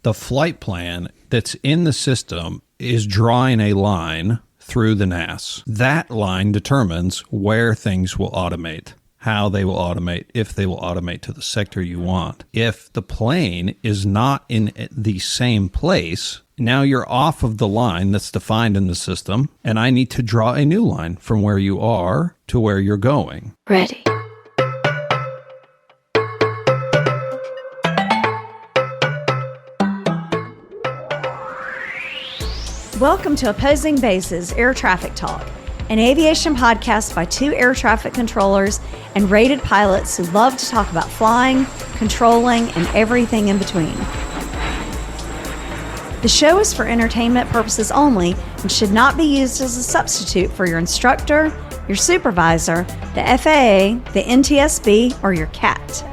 the flight plan that's in the system is drawing a line through the NAS. That line determines where things will automate, how they will automate, if they will automate to the sector you want. If the plane is not in the same place, now you're off of the line that's defined in the system, and I need to draw a new line from where you are to where you're going. Ready. Welcome to Opposing Bases Air Traffic Talk, an aviation podcast by two air traffic controllers and rated pilots who love to talk about flying, controlling, and everything in between. The show is for entertainment purposes only and should not be used as a substitute for your instructor, your supervisor, the FAA, the NTSB, or your CAT.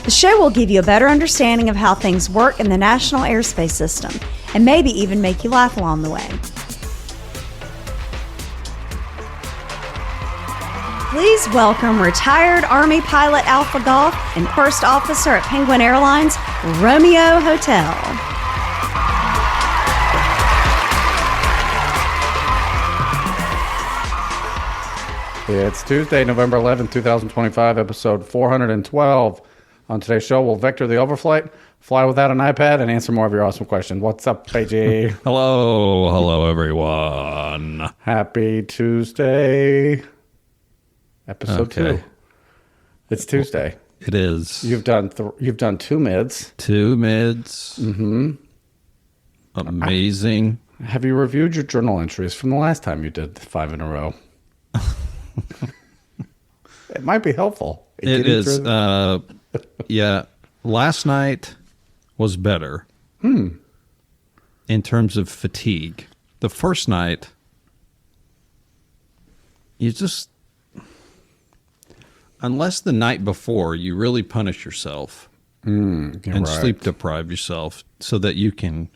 The show will give you a better understanding of how things work in the National Airspace System and maybe even make you laugh along the way. Please welcome retired Army pilot Alpha Golf and first officer at Penguin Airlines, Romeo Hotel. It's Tuesday, November 11th, 2025, episode 412. On today's show, we'll vector the overflight, fly without an iPad, and answer more of your awesome questions. What's up, PG? Hello, everyone. Happy Tuesday. Episode 2. It's Tuesday. It is. You've done 2 mids. 2 mids. Mm-hmm. Amazing. Have you reviewed your journal entries from the last time you did 5 in a row? It might be helpful. It is. Yeah. Last night was better in terms of fatigue. The first night, you just, unless the night before, you really punish yourself and sleep deprive yourself so that you can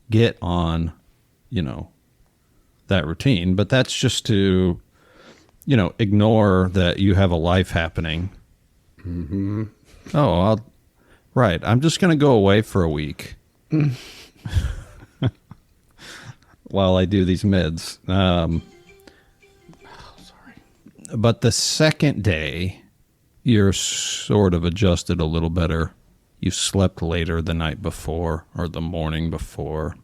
get on, that routine. But that's just to, ignore that you have a life happening. Mm-hmm. Oh, right. I'm just going to go away for a week while I do these mids. Sorry. But the second day, you're sort of adjusted a little better. You slept later the night before or the morning before.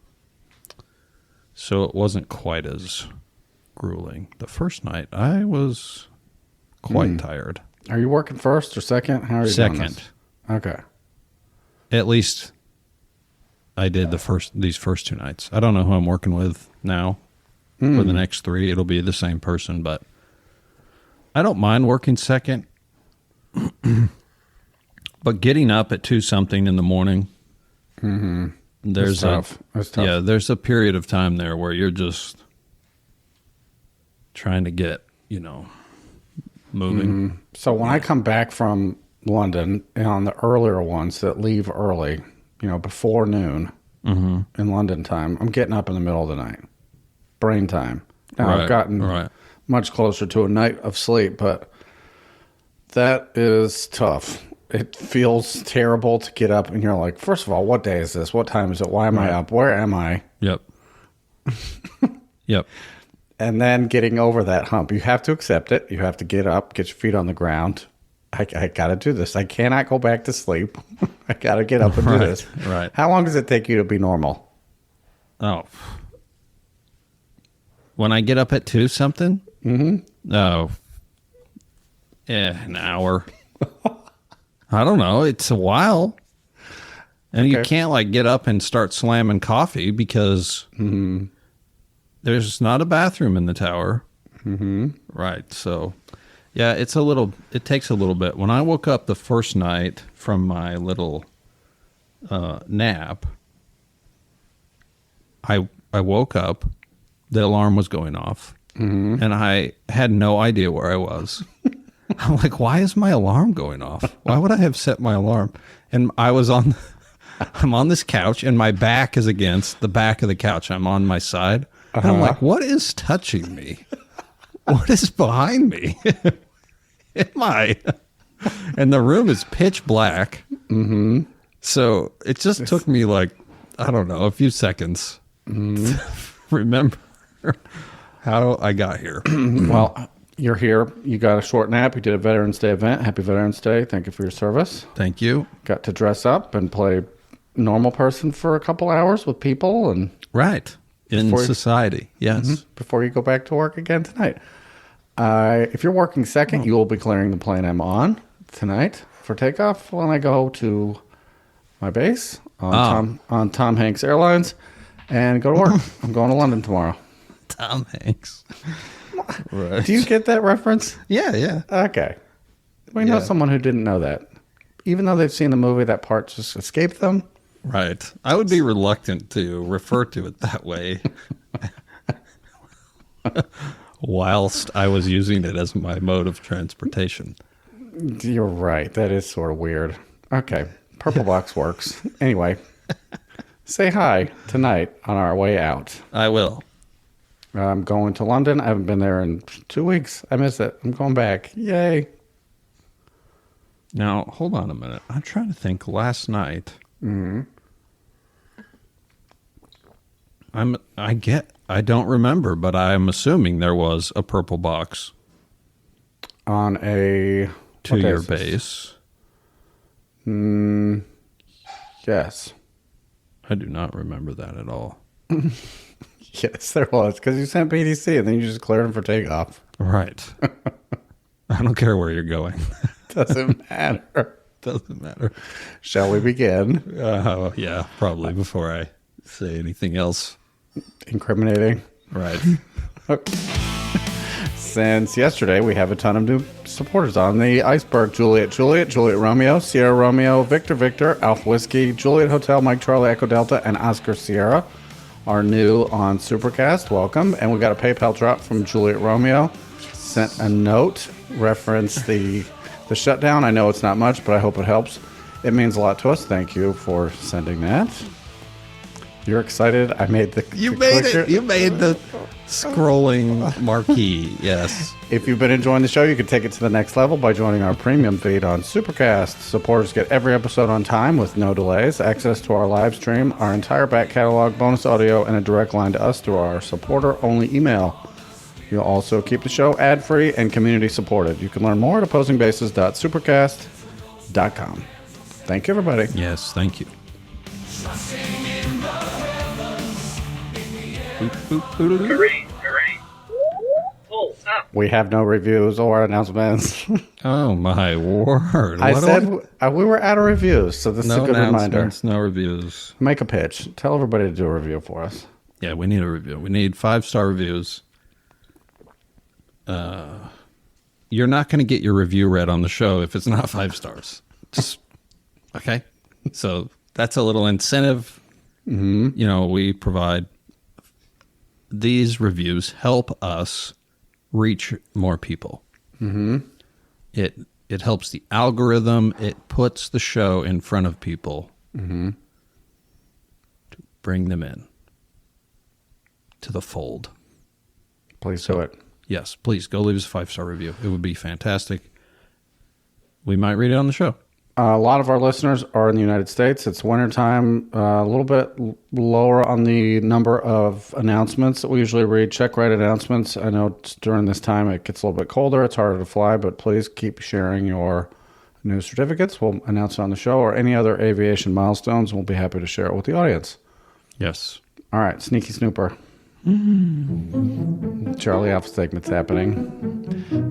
So it wasn't quite as grueling. The first night, I was quite tired. Are you working first or second? How are you doing this? Second. Okay. At least I did these first 2 nights. I don't know who I'm working with now. For the next 3, it'll be the same person, but I don't mind working second. But getting up at 2-something in the morning, there's tough. That's tough. Yeah, there's a period of time there where you're just trying to get, moving. So when I come back from London and on the earlier ones that leave early, before noon in London time, I'm getting up in the middle of the night. Brain time. Now I've gotten much closer to a night of sleep, but that is tough. It feels terrible to get up and you're like, first of all, what day is this? What time is it? Why am I up? Where am I? Yep. Yep. And then getting over that hump, you have to accept it. You have to get up, get your feet on the ground. I got to do this. I cannot go back to sleep. I got to get up and do this. Right. How long does it take you to be normal? Oh. When I get up at 2-something? Oh. An hour. I don't know. It's a while. And you can't get up and start slamming coffee because there's not a bathroom in the tower. Right. So, yeah, it takes a little bit. When I woke up the first night from my little nap, I woke up, the alarm was going off, and I had no idea where I was. I'm like, why is my alarm going off? Why would I have set my alarm? And I'm on this couch and my back is against the back of the couch. I'm on my side. And I'm like, what is touching me? What is behind me? Am I? And the room is pitch black. So it just took me like, I don't know, a few seconds to remember how I got here. Well, you're here. You got a short nap. You did a Veterans Day event. Happy Veterans Day. Thank you for your service. Thank you. Got to dress up and play normal person for a couple hours with people and Right. In society. Yes. before you go back to work again tonight. If you're working second, you will be clearing the plane I'm on tonight for takeoff when I go to my base on Tom Hanks Airlines and go to work. I'm going to London tomorrow. Tom Hanks. Right. Do you get that reference? Yeah. Okay. We know someone who didn't know that. Even though they've seen the movie, that part just escaped them. Right. I would be reluctant to refer to it that way whilst I was using it as my mode of transportation. You're right. That is sort of weird. Okay. Purple box works. Anyway, say hi tonight on our way out. I will. I'm going to London. I haven't been there in 2 weeks. I miss it. I'm going back. Yay. Now, hold on a minute. I'm trying to think last night. I don't remember, but I'm assuming there was a purple box On a... to what your basis? base. Yes. I do not remember that at all. Yes, there was. Because you sent PDC and then you just cleared them for takeoff. Right. I don't care where you're going. Doesn't matter. Doesn't matter. Shall we begin? Yeah, probably before I say anything else. Incriminating. Right. Since yesterday, we have a ton of new supporters on the iceberg. Juliet Romeo, Sierra Romeo, Victor, Alpha Whiskey, Juliet Hotel, Mike Charlie, Echo Delta, and Oscar Sierra are new on Supercast. Welcome. And we got a PayPal drop from Juliet Romeo. Sent a note, referenced the shutdown. I know it's not much, but I hope it helps. It means a lot to us. Thank you for sending that. You're excited? I made the... You made it. You made the scrolling marquee. Yes. If you've been enjoying the show, you can take it to the next level by joining our premium feed on Supercast. Supporters get every episode on time with no delays, access to our live stream, our entire back catalog, bonus audio, and a direct line to us through our supporter-only email. You'll also keep the show ad-free and community-supported. You can learn more at opposingbases.supercast.com. Thank you, everybody. Yes, thank you. Hooray. Pull up. We have no reviews or announcements. Oh, my word. I What do said we were out of reviews, so this is no a good reminder. announcements, no reviews. Make a pitch. Tell everybody to do a review for us. Yeah, we need a review. We need 5-star reviews. You're not going to get your review read on the show if it's not 5 stars. Just okay. So that's a little incentive. You know, we provide these reviews help us reach more people. It helps the algorithm. It puts the show in front of people to bring them in to the fold. Please do it. Yes, please go leave us a 5-star review. It would be fantastic. We might read it on the show. A lot of our listeners are in the United States. It's wintertime, a little bit lower on the number of announcements that we usually read, check-ride announcements. I know during this time it gets a little bit colder. It's harder to fly, but please keep sharing your new certificates. We'll announce it on the show or any other aviation milestones. We'll be happy to share it with the audience. Yes. All right, Sneaky Snooper. Charlie Alpha segment's happening.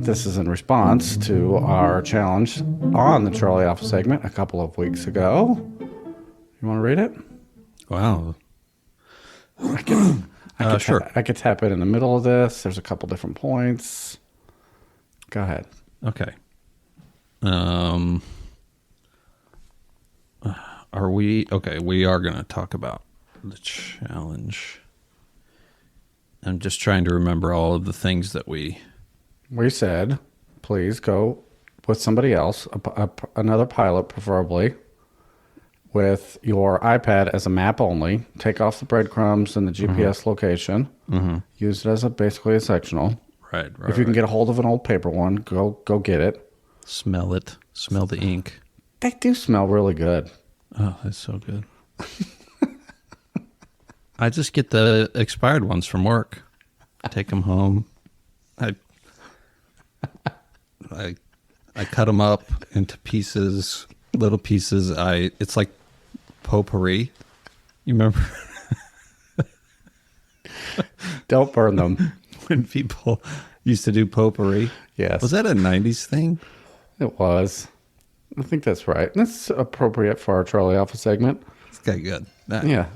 This is in response to our challenge on the Charlie Alpha segment a couple of weeks ago. You want to read it? Wow. Sure. I could tap it in the middle of this. There's a couple different points. Go ahead. Okay. Are we okay? We are going to talk about the challenge. I'm just trying to remember all of the things that we said, please go with somebody else, another pilot preferably, with your iPad as a map only. Take off the breadcrumbs and the GPS location. Use it as basically a sectional. Right. If you can get a hold of an old paper one, go get it. Smell it. Smell the ink. They do smell really good. Oh, that's so good. I just get the expired ones from work. I take them home. I cut them up into pieces, little pieces. It's like potpourri. You remember? Don't burn them. When people used to do potpourri? Yes. Was that a 90s thing? It was. I think that's right. That's appropriate for our Charlie Alpha segment. It's okay, good. Yeah.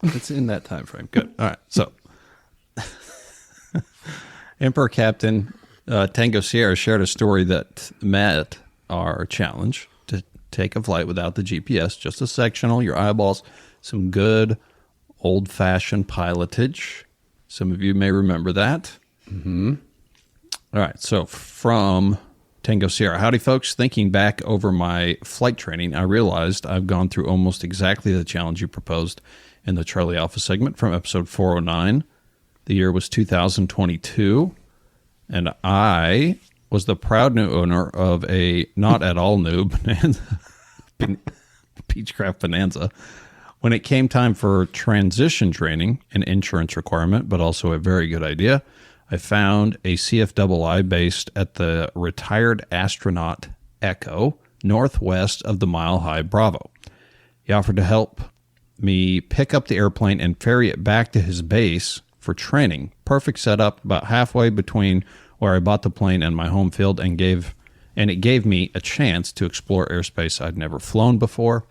It's in that time frame. Good. All right. So, Emperor Captain Tango Sierra shared a story that met our challenge to take a flight without the GPS, just a sectional, your eyeballs, some good old-fashioned pilotage. Some of you may remember that. Mm-hmm. All right. So, from Tango Sierra. Howdy, folks. Thinking back over my flight training, I realized I've gone through almost exactly the challenge you proposed in the Charlie Alpha segment from episode 409. The year was 2022, and I was the proud new owner of a not at all new Beechcraft Bonanza. When it came time for transition training, an insurance requirement, but also a very good idea, I found a CFII based at the Retired Astronaut Echo, northwest of the Mile High Bravo. He offered to help me pick up the airplane and ferry it back to his base for training. Perfect setup, about halfway between where I bought the plane and my home field, and it gave me a chance to explore airspace I'd never flown before.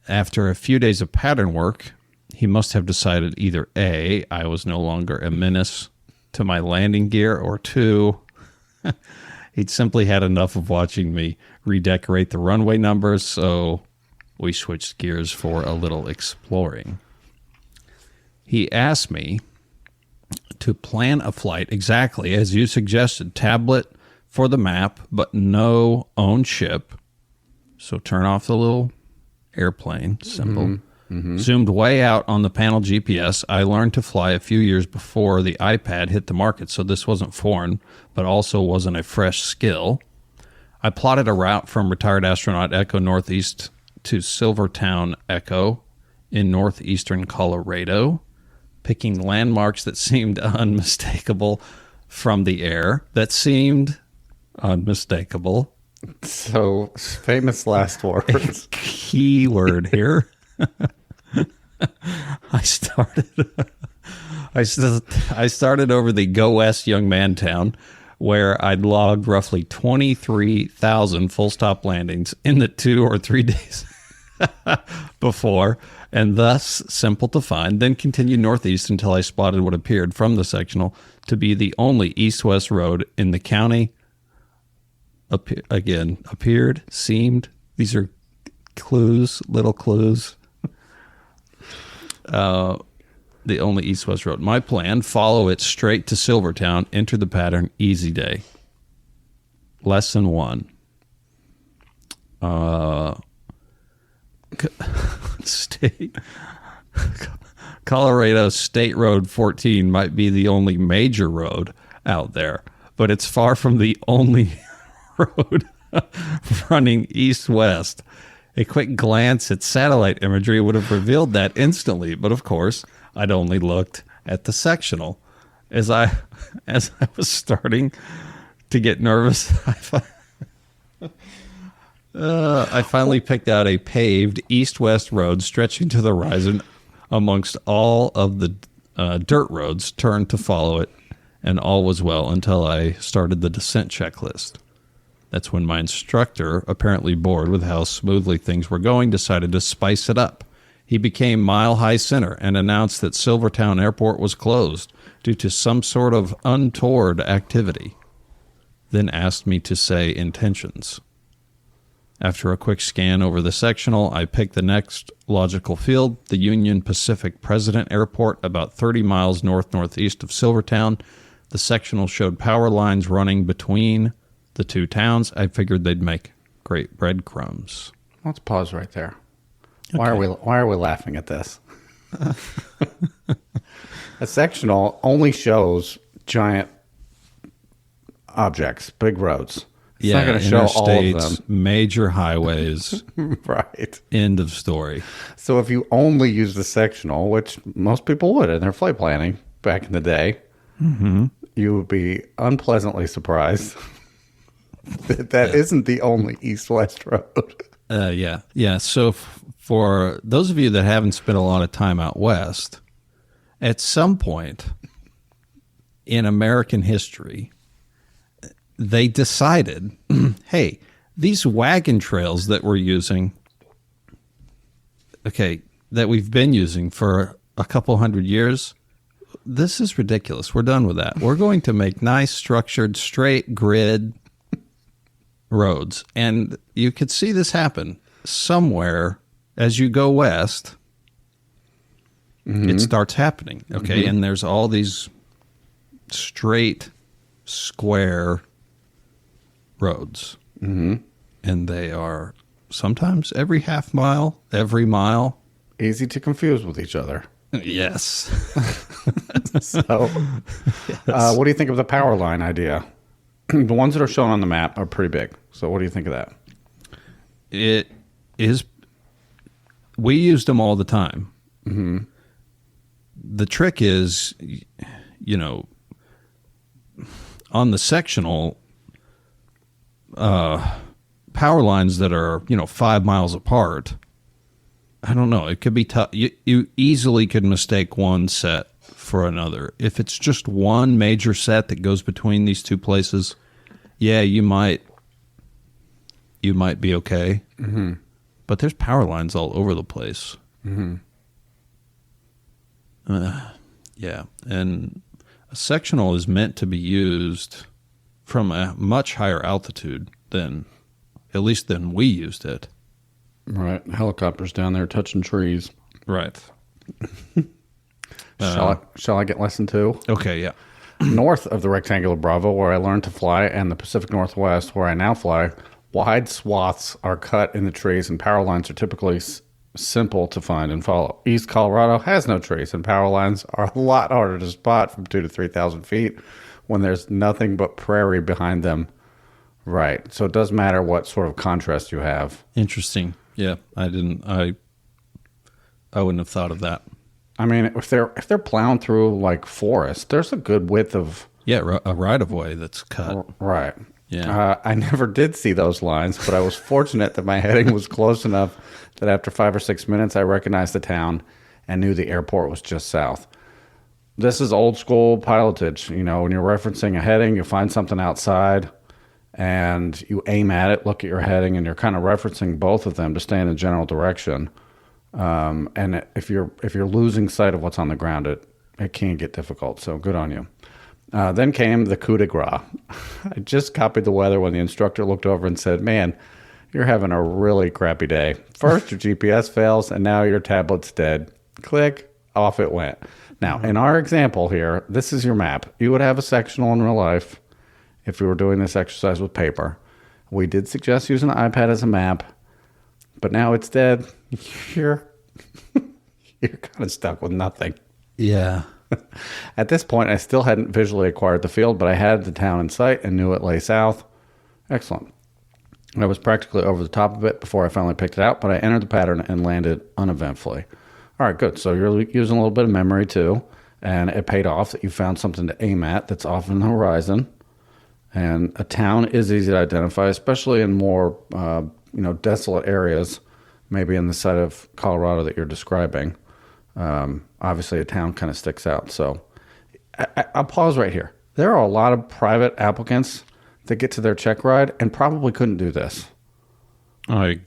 After a few days of pattern work, he must have decided either A, I was no longer a menace to my landing gear, or two, he'd simply had enough of watching me redecorate the runway numbers, so we switched gears for a little exploring. He asked me to plan a flight exactly as you suggested, tablet for the map, but no own ship. So turn off the little airplane, simple. Mm-hmm. Zoomed way out on the panel GPS. I learned to fly a few years before the iPad hit the market, so this wasn't foreign, but also wasn't a fresh skill. I plotted a route from Retired Astronaut Echo northeast to Silvertown Echo in northeastern Colorado, picking landmarks that seemed unmistakable from the air. That seemed unmistakable. So, famous last words. Key word here. I started over the Go West Young Man Town, where I'd logged roughly 23,000 full stop landings in the 2 or 3 days before, and thus simple to find. Then continued northeast until I spotted what appeared from the sectional to be the only east-west road in the county. Appeared, seemed. These are clues, little clues. The only east-west road. My plan, follow it straight to Silvertown, enter the pattern, easy day. Lesson 1. Colorado State Road 14 might be the only major road out there, but it's far from the only road running east-west. A quick glance at satellite imagery would have revealed that instantly, but of course, I'd only looked at the sectional. As I was starting to get nervous, I finally picked out a paved east-west road stretching to the horizon amongst all of the dirt roads, turned to follow it, and all was well until I started the descent checklist. That's when my instructor, apparently bored with how smoothly things were going, decided to spice it up. He became Mile High Center and announced that Silvertown Airport was closed due to some sort of untoward activity. Then asked me to say intentions. After a quick scan over the sectional, I picked the next logical field, the Union Pacific President Airport, about 30 miles northeast of Silvertown. The sectional showed power lines running between the two towns. I figured they'd make great breadcrumbs. Let's pause right there. Okay. Why are we laughing at this? A sectional only shows giant objects, big roads. It's not going to show all of interstates, them. major highways. Right. End of story. So if you only use the sectional, which most people would in their flight planning back in the day, you would be unpleasantly surprised that isn't the only east-west road. Yeah. So for those of you that haven't spent a lot of time out west, at some point in American history, they decided, hey, these wagon trails that we're using, that we've been using for a couple hundred years, this is ridiculous. We're done with that. We're going to make nice, structured, straight grid roads. And you could see this happen somewhere as you go west. It starts happening. Okay. And there's all these straight, square roads. And they are sometimes every half mile, every mile. Easy to confuse with each other. Yes. So, what do you think of the power line idea? The ones that are shown on the map are pretty big. So what do you think of that? It is. We used them all the time. The trick is, on the sectional power lines that are, 5 miles apart, I don't know. It could be tough. You easily could mistake one set for another. If it's just one major set that goes between these two places, yeah, you might be okay. But there's power lines all over the place. Yeah, and a sectional is meant to be used from a much higher altitude than we used it. Right. Helicopters down there touching trees. Right. Shall I get lesson 2? Okay, yeah. North of the rectangular Bravo, where I learned to fly, and the Pacific Northwest, where I now fly, wide swaths are cut in the trees, and power lines are typically simple to find and follow. East Colorado has no trees, and power lines are a lot harder to spot from 2,000 to 3,000 feet when there's nothing but prairie behind them. Right. So it does matter what sort of contrast you have. Interesting. Yeah, I wouldn't have thought of that. I mean, if they're plowing through like forest, there's a good width of a right of way that's cut. Right. Yeah. I never did see those lines, but I was fortunate that my heading was close enough that after 5 or 6 minutes, I recognized the town and knew the airport was just south. This is old school pilotage. When you're referencing a heading, you find something outside and you aim at it, look at your heading, and you're kind of referencing both of them to stay in a general direction. And if you're losing sight of what's on the ground, it can get difficult. So good on you. Then came the coup de grace. I just copied the weather when the instructor looked over and said, "Man, you're having a really crappy day. First, your GPS fails, and now your tablet's dead." Click, off it went. Now, in our example here, this is your map. You would have a sectional in real life if we were doing this exercise with paper. We did suggest using an iPad as a map, but now it's dead. You're kind of stuck with nothing. Yeah. At this point, I still hadn't visually acquired the field, but I had the town in sight and knew it lay south. Excellent. I was practically over the top of it before I finally picked it out, but I entered the pattern and landed uneventfully. All right, good. So you're using a little bit of memory too, and it paid off that you found something to aim at that's off on the horizon. And a town is easy to identify, especially in more desolate areas, maybe in the side of Colorado that you're describing. Obviously, a town kind of sticks out. So I'll pause right here. There are a lot of private applicants that get to their check ride and probably couldn't do this.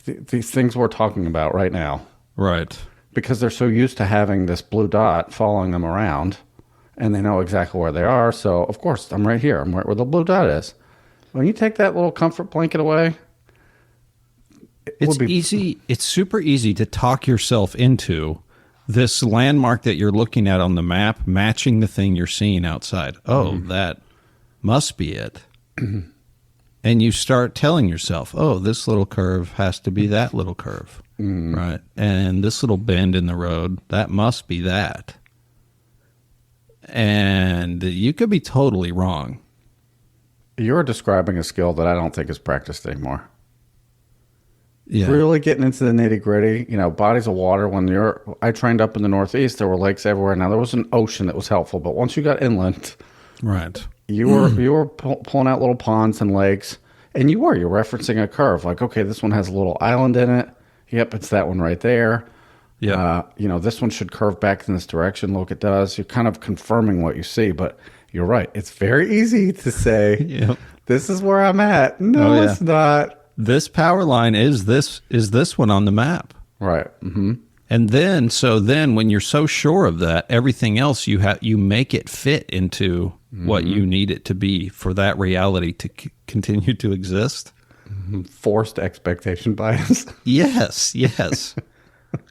These things we're talking about right now. Right. Because they're so used to having this blue dot following them around, and they know exactly where they are. So, of course, I'm right here. I'm right where the blue dot is. When you take that little comfort blanket away, it's easy. It's super easy to talk yourself into this landmark that you're looking at on the map matching the thing you're seeing outside. Oh, that must be it. And you start telling yourself, oh, this little curve has to be that little curve. Right. And this little bend in the road, that must be that. And you could be totally wrong. You're describing a skill that I don't think is practiced anymore. Yeah. Really getting into the nitty gritty, bodies of water. I trained up in the Northeast, there were lakes everywhere. Now there was an ocean that was helpful, but once you got inland, Right. you were pulling out little ponds and lakes, and you're referencing a curve. Like, okay, this one has a little island in it. Yep, it's that one right there. Yeah. This one should curve back in this direction. Look, it does. You're kind of confirming what you see, but you're right. It's very easy to say, Yep. this is where I'm at. No, Oh, yeah. it's not. This power line is this one on the map. Right. Mm-hmm. And then when you're so sure of that, everything else you make it fit into what you need it to be for that reality to continue to exist. Forced expectation bias. Yes, yes.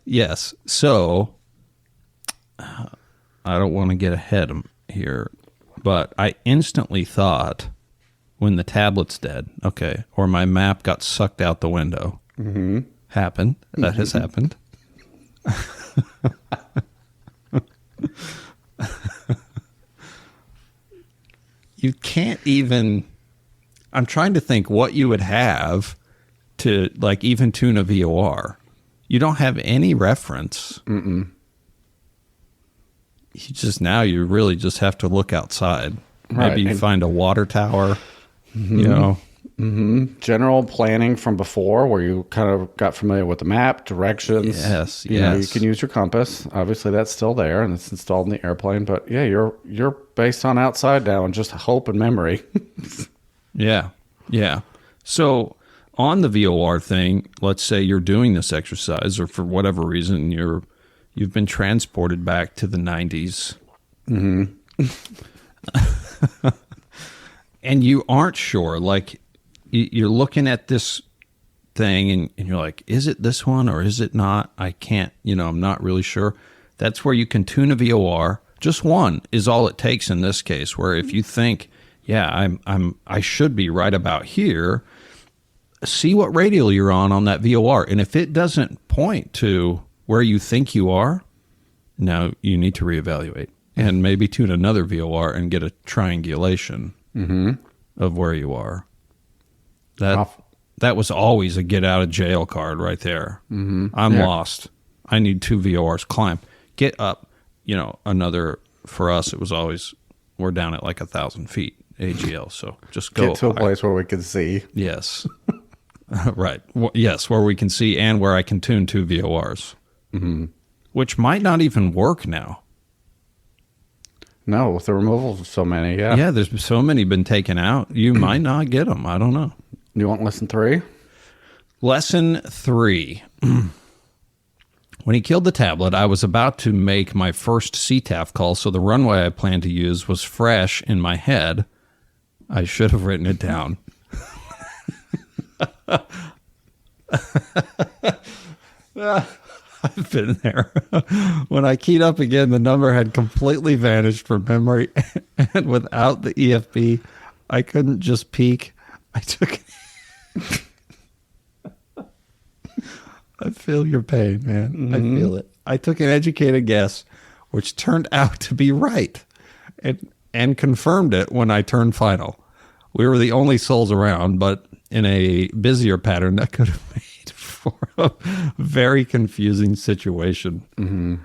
Yes. So I don't want to get ahead here, but I instantly thought when the tablet's dead, okay, or my map got sucked out the window. Mm-hmm. Happened. That has happened. You can't even. I'm trying to think what you would have to like even tune a VOR. You don't have any reference. Mm-mm. You really just have to look outside. Right. Maybe you find a water tower. General planning from before, where you kind of got familiar with the map, directions. Yes, you can use your compass. Obviously, that's still there and it's installed in the airplane. But yeah, you're based on outside now and just hope and memory. Yeah, yeah. So on the VOR thing, let's say you're doing this exercise, or for whatever reason you've been transported back to the 90s. Mm-hmm. And you aren't sure, like you're looking at this thing and you're like, is it this one or is it not? I can't, I'm not really sure. That's where you can tune a VOR. Just one is all it takes in this case, where if you think, yeah, I should be right about here, see what radial you're on that VOR. And if it doesn't point to where you think you are, now you need to reevaluate and maybe tune another VOR and get a triangulation of where you are. That was always a get out of jail card right there. Mm-hmm. I'm lost. I need 2 VORs. Climb. Get up. Another, for us, it was always, we're down at like 1,000 feet AGL. So just go. Get to a place where we can see. Yes. Right. Yes, where we can see and where I can tune 2 VORs. Mm-hmm. Which might not even work now. No, with the removal of so many, yeah. Yeah, there's so many been taken out. You might not get them. I don't know. You want lesson 3? Lesson 3. When he killed the tablet, I was about to make my first CTAF call, so the runway I planned to use was fresh in my head. I should have written it down. I've been there. When I keyed up again, the number had completely vanished from memory, and without the EFB, I couldn't just peek. I took. I feel your pain, man. Mm-hmm. I feel it. I took an educated guess, which turned out to be right, and confirmed it when I turned final. We were the only souls around, but in a busier pattern that could have made for a very confusing situation. Mm-hmm.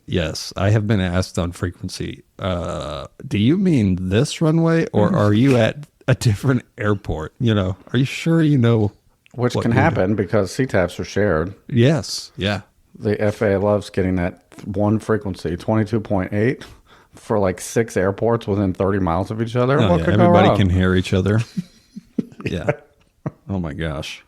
Yes, I have been asked on frequency, do you mean this runway or are you at a different airport? Are you sure you know? Which can happen because CTAPs are shared. Yes, yeah. The FAA loves getting that one frequency, 22.8, for like 6 airports within 30 miles of each other. Oh, yeah. Everybody can hear each other. Yeah. Oh, my gosh.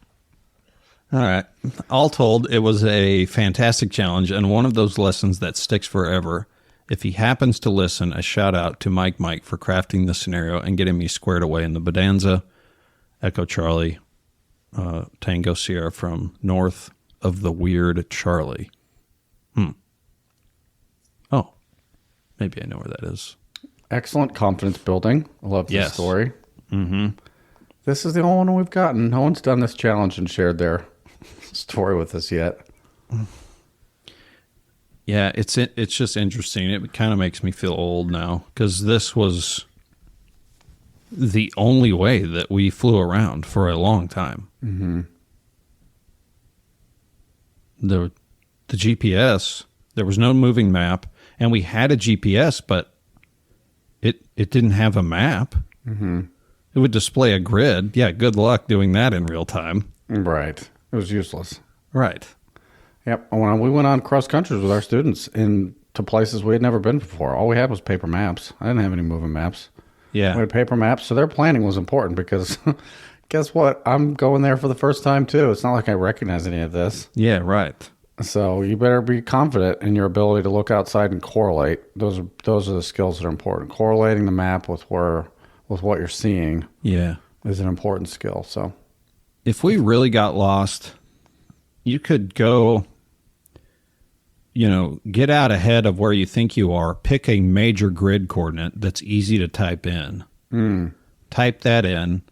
All right. All told, it was a fantastic challenge and one of those lessons that sticks forever. If he happens to listen, a shout out to Mike for crafting the scenario and getting me squared away in the Bonanza. Echo Charlie, Tango Sierra from north of the weird Charlie. Oh, maybe I know where that is. Excellent confidence building. I love this story. Mm-hmm. This is the only one we've gotten. No one's done this challenge and shared their story with us yet. Yeah, it's just interesting. It kind of makes me feel old now because this was the only way that we flew around for a long time. Mm-hmm. The GPS, there was no moving map, and we had a GPS, but it didn't have a map. Mm-hmm. It would display a grid. Yeah, good luck doing that in real time. Right. It was useless. Right. Yep. When we went on cross countries with our students to places we had never been before, all we had was paper maps. I didn't have any moving maps. Yeah. We had paper maps, so their planning was important because guess what? I'm going there for the first time too. It's not like I recognize any of this. Yeah, right. So you better be confident in your ability to look outside and correlate. Those are the skills that are important. Correlating the map with what you're seeing Yeah. is an important skill. So If we really got lost, you could go, get out ahead of where you think you are, pick a major grid coordinate that's easy to type in. Type that in.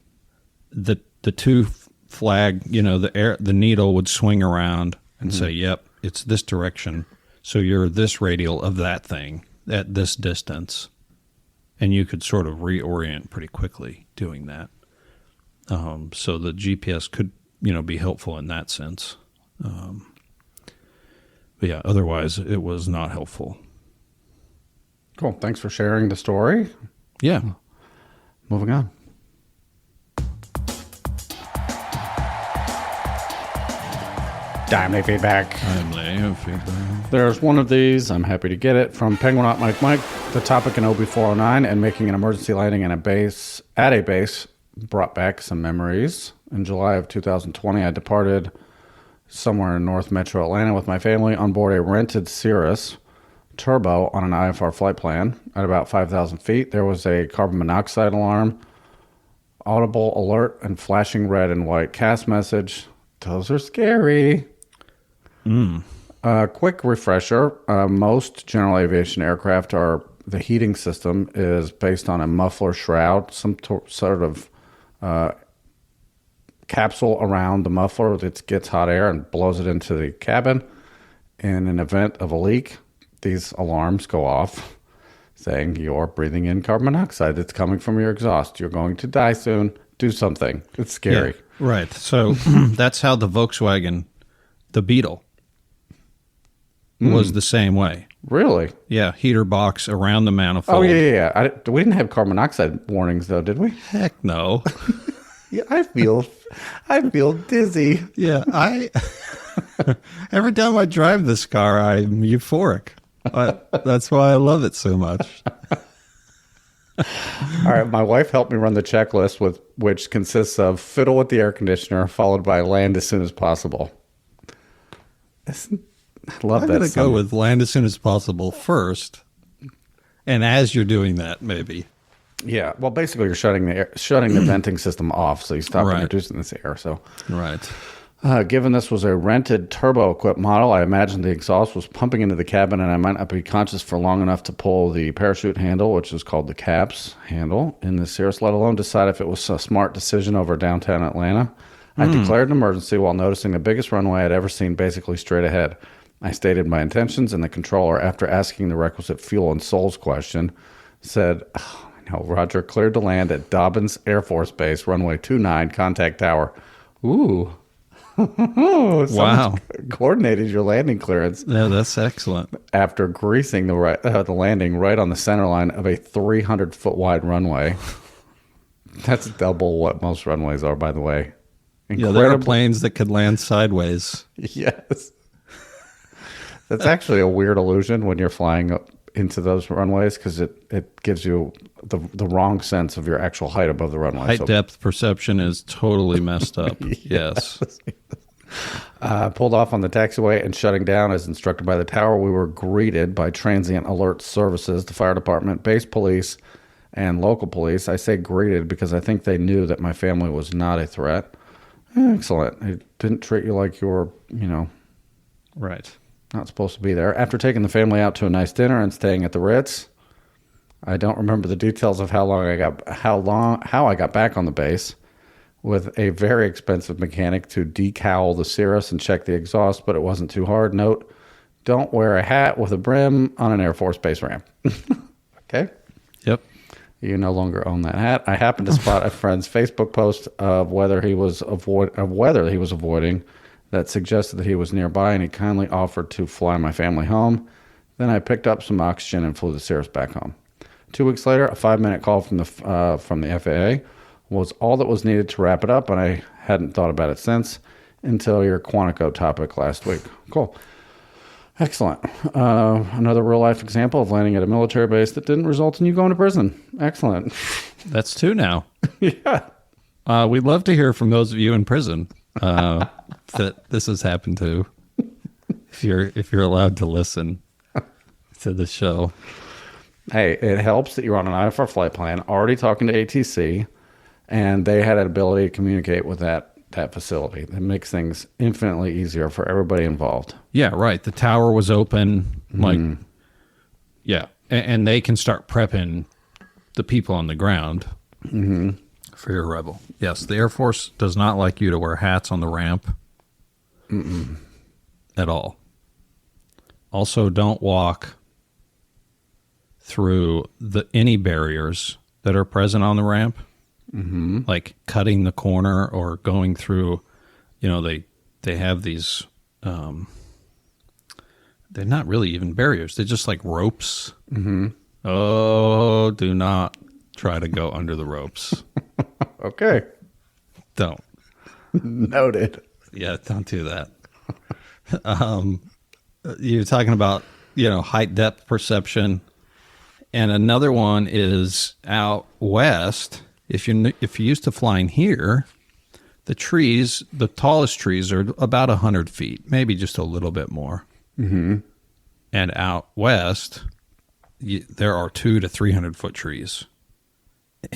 The two flag, the needle would swing around and say, yep, it's this direction. So you're this radial of that thing at this distance. And you could sort of reorient pretty quickly doing that. So the GPS could, be helpful in that sense. But yeah, otherwise it was not helpful. cool. Thanks for sharing the story. Yeah. Moving on. Timely feedback. There's one of these. I'm happy to get it from Penguin Mike. The topic in OB409 and making an emergency landing at a base brought back some memories. In July of 2020, I departed somewhere in North Metro Atlanta with my family on board a rented Cirrus Turbo on an IFR flight plan. At about 5,000 feet, there was a carbon monoxide alarm, audible alert, and flashing red and white CAS message. Those are scary. Quick refresher. Most general aviation aircraft the heating system is based on a muffler shroud, some sort of capsule around the muffler that gets hot air and blows it into the cabin. In an event of a leak, these alarms go off saying you're breathing in carbon monoxide that's coming from your exhaust. You're going to die soon. Do something. It's scary. Yeah, right. So that's how the Volkswagen, the Beetle, was the same way. Really? Yeah, heater box around the manifold. Oh, yeah. We didn't have carbon monoxide warnings, though, did we? Heck no. Yeah, I feel dizzy. Yeah, every time I drive this car, I'm euphoric. That's why I love it so much. All right, my wife helped me run the checklist, which consists of fiddle with the air conditioner, followed by land as soon as possible. I love I'm that. going to go with land as soon as possible first, and as you're doing that, maybe. Yeah, well, basically, you're shutting the venting system off, so you stop introducing this air. So, right. Given this was a rented turbo-equipped model, I imagined the exhaust was pumping into the cabin, and I might not be conscious for long enough to pull the parachute handle, which is called the CAPS handle, in the Cirrus, let alone decide if it was a smart decision over downtown Atlanta. I declared an emergency while noticing the biggest runway I'd ever seen basically straight ahead. I stated my intentions, and the controller, after asking the requisite fuel and souls question, said, Roger, cleared to land at Dobbins Air Force Base, runway 29, contact tower. Ooh. Wow. Coordinated your landing clearance. Yeah, that's excellent. After greasing the landing right on the center line of a 300-foot wide runway. That's double what most runways are, by the way. Yeah, there are planes that could land sideways. Yes. That's actually a weird illusion when you're flying up into those runways because it gives you the wrong sense of your actual height above the runway. Height depth perception is totally messed up. Yes. Pulled off on the taxiway and shutting down as instructed by the tower. We were greeted by transient alert services, the fire department, base police, and local police. I say greeted because I think they knew that my family was not a threat. Excellent. It didn't treat you like you were, right. Not supposed to be there. After taking the family out to a nice dinner and staying at the Ritz, I don't remember the details of how I got back on the base with a very expensive mechanic to decowl the Cirrus and check the exhaust, but it wasn't too hard. Note, don't wear a hat with a brim on an Air Force Base ramp. Okay? Yep. You no longer own that hat. I happened to spot a friend's Facebook post of whether he was avoiding that suggested that he was nearby, and he kindly offered to fly my family home. Then I picked up some oxygen and flew the Cirrus back home. 2 weeks later, a 5-minute call from the FAA was all that was needed to wrap it up, and I hadn't thought about it since until your Quantico topic last week. Cool. Excellent. Another real-life example of landing at a military base that didn't result in you going to prison. Excellent. That's 2 now. Yeah. We'd love to hear from those of you in prison that this has happened to. If you're allowed to listen to the show. Hey, it helps that you're on an IFR flight plan, already talking to ATC, and they had an ability to communicate with that facility. That makes things infinitely easier for everybody involved. Yeah, right. The tower was open. Yeah. And they can start prepping the people on the ground for your rebel. Yes, the Air Force does not like you to wear hats on the ramp at all. Also, don't walk through any barriers that are present on the ramp. Like cutting the corner or going through, they have these, they're not really even barriers. They're just like ropes. Oh, do not try to go under the ropes. Okay. Don't. Noted. Yeah, don't do that. You're talking about, height depth perception. And another one is out west. If you're used to flying here, the tallest trees are about 100 feet, maybe just a little bit more. And out west, there are 200 to 300 foot trees.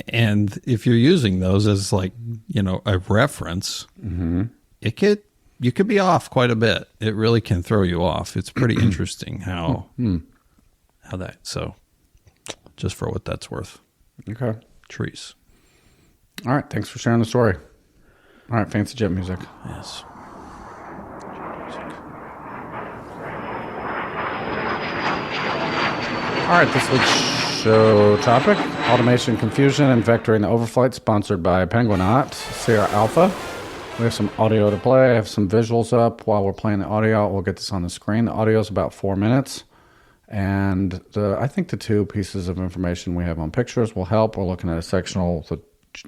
And if you're using those as like, a reference, you could be off quite a bit. It really can throw you off. It's pretty interesting how that. So, just for what that's worth. Okay. Trees. All right. Thanks for sharing the story. All right. Fancy jet music. Yes. All right. This week's show topic: automation confusion and vectoring the overflight, sponsored by Penguinaut Sierra Alpha. We have some audio to play. I have some visuals up while we're playing the audio. We'll get this on the screen. The audio is about 4 minutes. And I think the 2 pieces of information we have on pictures will help. We're looking at a sectional,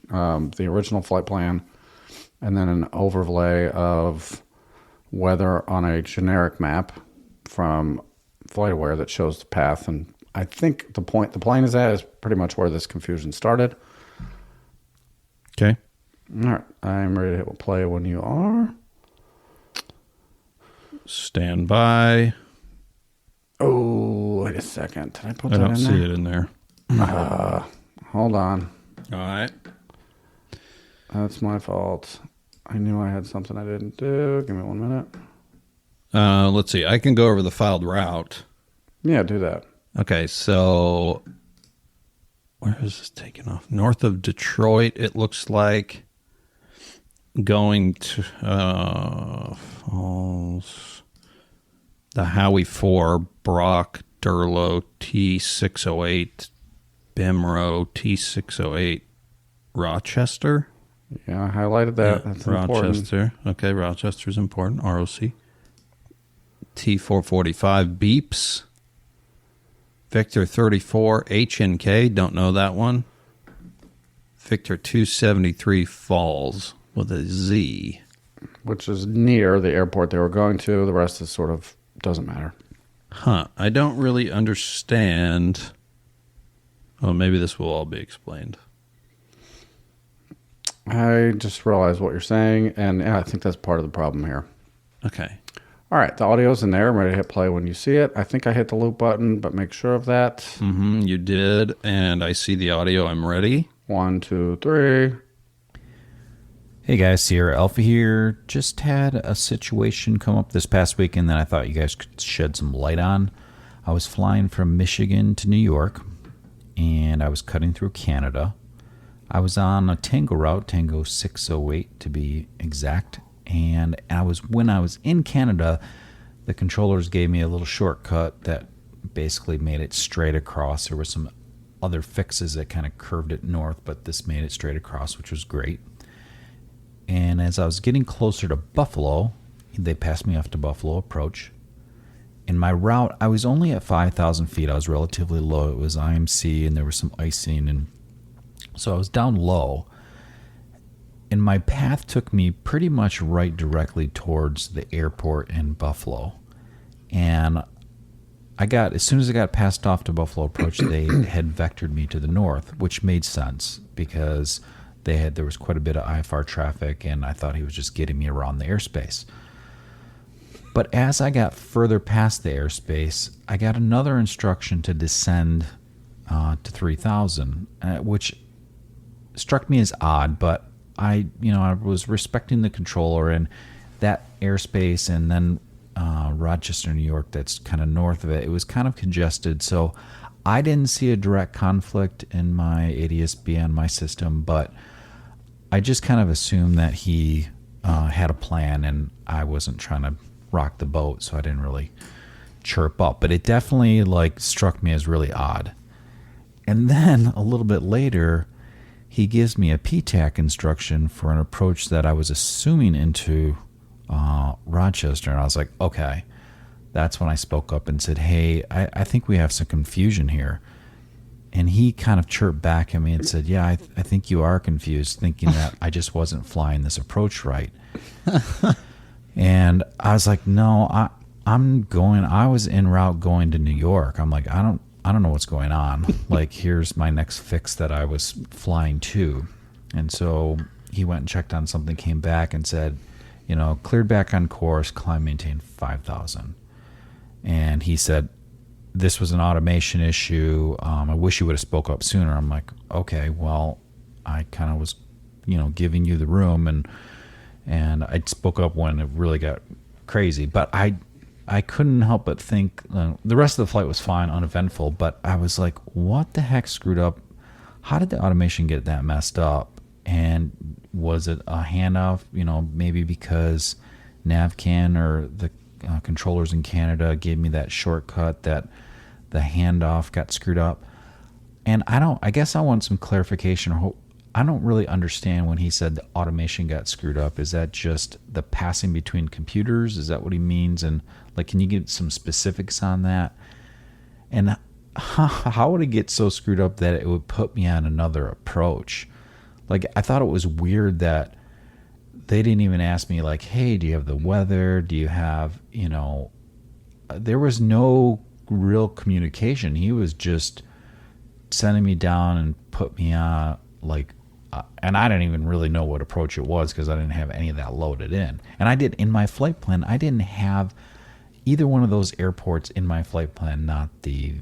the original flight plan, and then an overlay of weather on a generic map from FlightAware that shows the path. And I think the point the plane is at is pretty much where this confusion started. Okay. All right. I'm ready to hit play when you are. Stand by. Oh, wait a second. Did I put I that don't in see there? it in there. Hold on. All right. That's my fault. I knew I had something I didn't do. Give me 1 minute. Let's see. I can go over the filed route. Yeah, do that. Okay, so where is this taking off? North of Detroit, it looks like. Going to Falls, the Howie 4, Brock, Durlow, T608, Bimro, T608, Rochester. Yeah, I highlighted that. That's Rochester. important. Okay, Rochester's important. ROC. T445, Beeps. Victor 34, HNK. Don't know that one. Victor 273, Falls with a Z. Which is near the airport they were going to. The rest is sort of doesn't matter. Huh. I don't really understand. Oh, maybe this will all be explained. I just realized what you're saying, and yeah, I think that's part of the problem here. Okay. All right, the audio's in there. I'm ready to hit play when you see it. I think I hit the loop button, but make sure of that. Mm-hmm, you did, and I see the audio. I'm ready. 1, 2, 3. Hey guys, Sierra Alpha here. Just had a situation come up this past weekend that I thought you guys could shed some light on. I was flying from Michigan to New York, and I was cutting through Canada. I was on a Tango route, Tango 608 to be exact, and when I was in Canada, the controllers gave me a little shortcut that basically made it straight across. There were some other fixes that kind of curved it north, but this made it straight across, which was great. And as I was getting closer to Buffalo, they passed me off to Buffalo Approach. In my route, I was only at 5,000 feet. I was relatively low. It was IMC, and there was some icing, and so I was down low. And my path took me pretty much right directly towards the airport in Buffalo. And as soon as I got passed off to Buffalo Approach, they had vectored me to the north, which made sense because there was quite a bit of IFR traffic, and I thought he was just getting me around the airspace. But as I got further past the airspace, I got another instruction to descend to 3,000, which struck me as odd, but I was respecting the controller and that airspace, and then Rochester, New York, that's kind of north of it. It was kind of congested, so I didn't see a direct conflict in my ADS-B on my system, but I just kind of assumed that he had a plan, and I wasn't trying to rock the boat, so I didn't really chirp up. But it definitely struck me as really odd. And then a little bit later, he gives me a PTAC instruction for an approach that I was assuming into Rochester. And I was like, okay. That's when I spoke up and said, hey, I think we have some confusion here. And he kind of chirped back at me and said, yeah, I think you are confused, thinking that I just wasn't flying this approach right. And I was like, no, I was en route going to New York. I'm like, I don't know what's going on. Here's my next fix that I was flying to. And so he went and checked on something, came back and said, cleared back on course, climb, maintain 5,000. And he said, this was an automation issue. I wish you would have spoke up sooner. I'm like, okay, well, I kind of was, giving you the room, and I spoke up when it really got crazy. But I couldn't help but think the rest of the flight was fine, uneventful. But I was like, what the heck screwed up? How did the automation get that messed up? And was it a handoff? Maybe because NavCan or the controllers in Canada gave me that shortcut that the handoff got screwed up. And I guess I want some clarification. I don't really understand when he said the automation got screwed up. Is that just the passing between computers? Is that what he means? And can you give some specifics on that? And how would it get so screwed up that it would put me on another approach? I thought it was weird that they didn't even ask me hey, do you have the weather? Do you have, there was no real communication. He was just sending me down and put me on and I didn't even really know what approach it was because I didn't have any of that loaded in. And in my flight plan, I didn't have either one of those airports in my flight plan, not the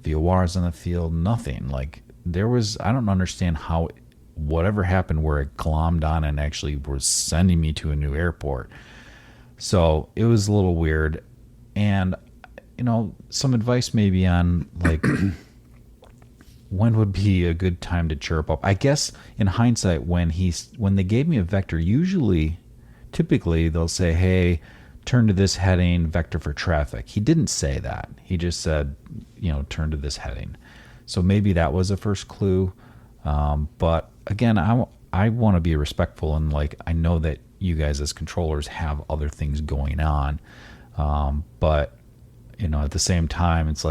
VORs on the field, nothing. I don't understand how whatever happened where it glommed on and actually was sending me to a new airport. So it was a little weird. And, some advice maybe on when would be a good time to chirp up. I guess in hindsight, when they gave me a vector, typically they'll say, hey, turn to this heading, vector for traffic. He didn't say that. He just said, turn to this heading. So maybe that was a first clue. But again, I want to be respectful, and I know that you guys as controllers have other things going on. But at the same time, it's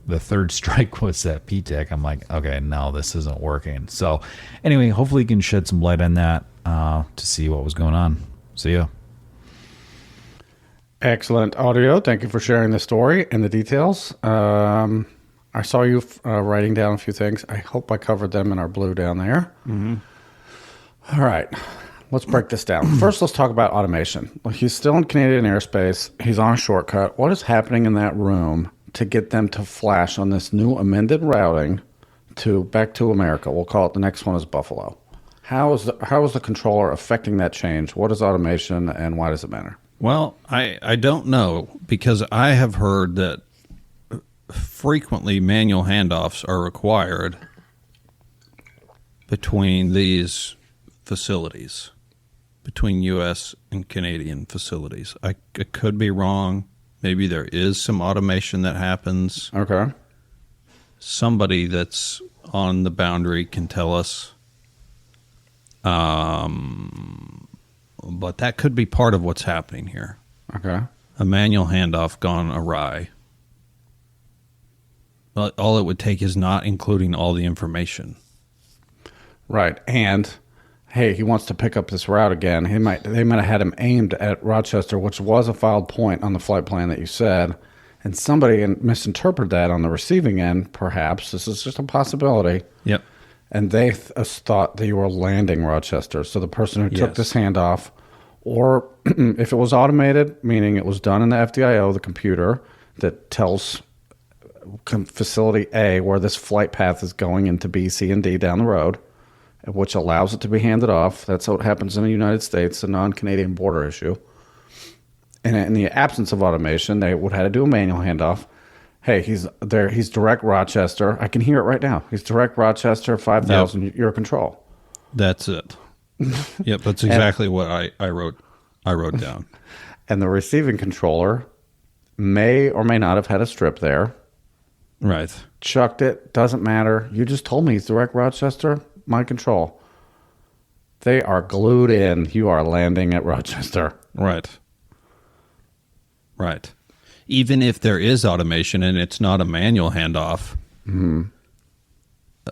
the third strike was that PTAC. I'm like, okay, no, this isn't working. So anyway, hopefully you can shed some light on that to see what was going on. See ya. Excellent audio. Thank you for sharing the story and the details. I saw you writing down a few things. I hope I covered them in our blue down there. Mm-hmm. All right. Let's break this down. First, let's talk about automation. He's still in Canadian airspace. He's on a shortcut. What is happening in that room to get them to flash on this new amended routing back to America? We'll call it, the next one is Buffalo. How is the controller affecting that change? What is automation, and why does it matter? Well, I don't know, because I have heard that frequently manual handoffs are required between these facilities, between U.S. and Canadian facilities. I could be wrong. Maybe there is some automation that happens. Okay. somebody that's on the boundary can tell us. But that could be part of what's happening here. Okay. A manual handoff gone awry. But all it would take is not including all the information. Right. And hey, he wants to pick up this route again. They might have had him aimed at Rochester, which was a filed point on the flight plan that you said, and somebody misinterpreted that on the receiving end. Perhaps this is just a possibility. Yep. And they thought that you were landing Rochester. So the person who took Yes. this handoff, or if it was automated, meaning it was done in the FDIO, the computer that tells facility A where this flight path is going into B, C, and D down the road, which allows it to be handed off. That's how it happens in the United States, a non-Canadian border issue. And in the absence of automation, they would have to do a manual handoff. Hey, he's there. He's direct Rochester. I can hear it right now. He's direct Rochester, 5,000, your control. That's it. Yep, that's exactly what I wrote down. And the receiving controller may or may not have had a strip there. Right. Chucked it. Doesn't matter. You just told me he's direct Rochester. My control. They are glued in. You are landing at Rochester. Right. Right. Even if there is automation and it's not a manual handoff,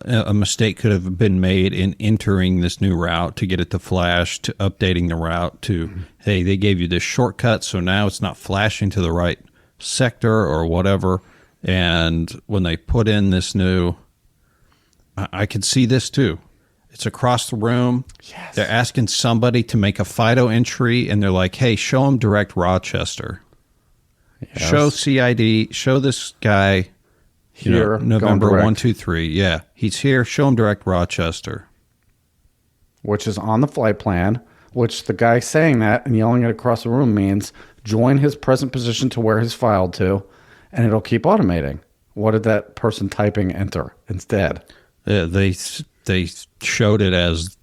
a mistake could have been made in entering this new route to get it to flash, to updating the route to, hey, they gave you this shortcut, so now it's not flashing to the right sector or whatever. And when they put in this new, I could see this too. It's across the room. Yes. They're asking somebody to make a FIDO entry, and they're like, hey, show them direct Rochester. Yes. Show CID, show this guy Here, November going direct. 123. Yeah, he's here. Show him direct Rochester. Which is on the flight plan, which the guy saying that and yelling it across the room means join his present position to where he's filed to, and it'll keep automating. What did that person typing enter instead? Yeah, they showed it as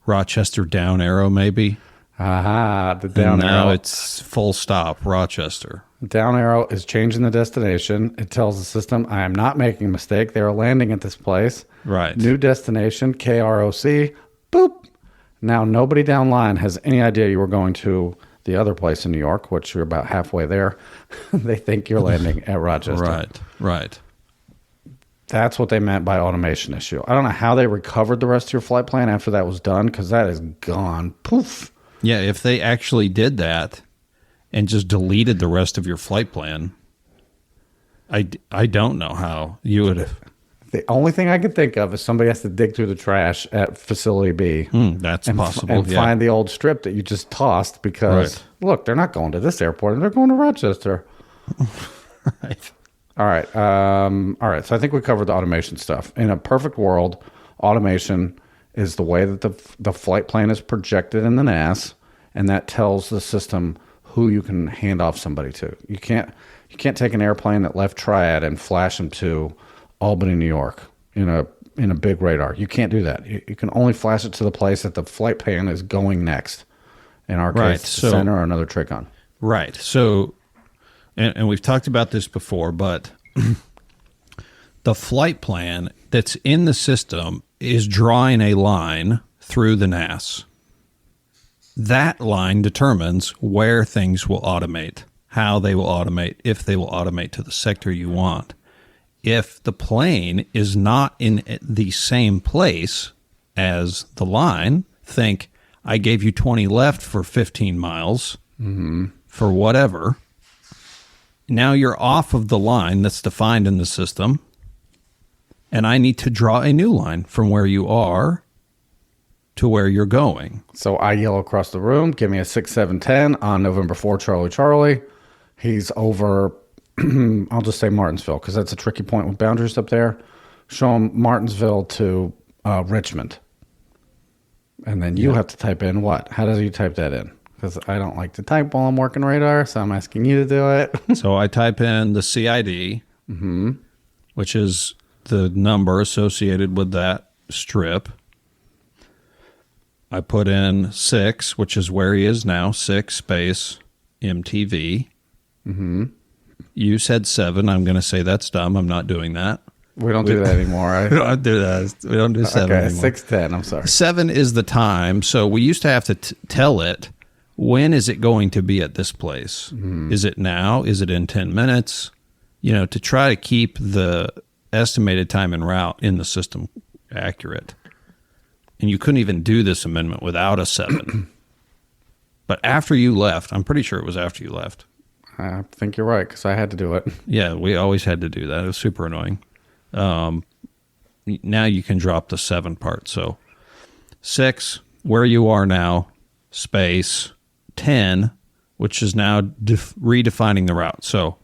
Rochester down arrow, maybe. Aha, the down And now arrow. it's full stop Rochester. Down arrow is changing the destination. It tells the system, I am not making a mistake. They are landing at this place. Right. New destination, KROC. Boop. Now, nobody down line has any idea you were going to the other place in New York, which you're about halfway there. They think you're landing at Rochester. Right. Right. That's what they meant by automation issue. I don't know how they recovered the rest of your flight plan after that was done, because that is gone. Poof. Yeah, if they actually did that and just deleted the rest of your flight plan, I don't know how you would have. The only thing I can think of is somebody has to dig through the trash at facility B. That's and, possible. and yeah. find the old strip that you just tossed because, look, they're not going to this airport. They're going to Rochester. Right. All right. So I think we covered the automation stuff. In a perfect world, automation is the way that the flight plan is projected in the NAS, and that tells the system who you can hand off somebody to. You can't take an airplane that left Triad and flash them to Albany, New York in a big radar. You can't do that. You can only flash it to the place that the flight plan is going next. In our Right, case, so- center or another Tricon. Right. So, and we've talked about this before, but the flight plan that's in the system is drawing a line through the NAS. That line determines where things will automate, how they will automate, if they will automate to the sector you want. If the plane is not in the same place as the line, think I gave you 20 left for 15 miles for whatever. Now you're off of the line that's defined in the system, and I need to draw a new line from where you are to where you're going. So I yell across the room, give me a 6710 on November 4, Charlie Charlie. He's over, I'll just say Martinsville, because that's a tricky point with boundaries up there. Show him Martinsville to Richmond. And then you have to type in what? How do you type that in? Because I don't like to type while I'm working radar, so I'm asking you to do it. So I type in the CID, which is the number associated with that strip. I put in 6, which is where he is now, 6 space MTV. You said 7. I'm going to say that's dumb. I'm not doing that. We don't do that anymore, right? We don't do that. We don't do 7 Okay, anymore. 6:10. I'm sorry. 7 is the time. So we used to have to tell it, when is it going to be at this place? Is it now? Is it in 10 minutes? To try to keep the estimated time en route in the system accurate. And you couldn't even do this amendment without a 7. But after you left, I'm pretty sure it was after you left. I think you're right, because I had to do it. Yeah, we always had to do that. It was super annoying. Now you can drop the 7 part. So 6, where you are now, space, 10, which is now redefining the route. So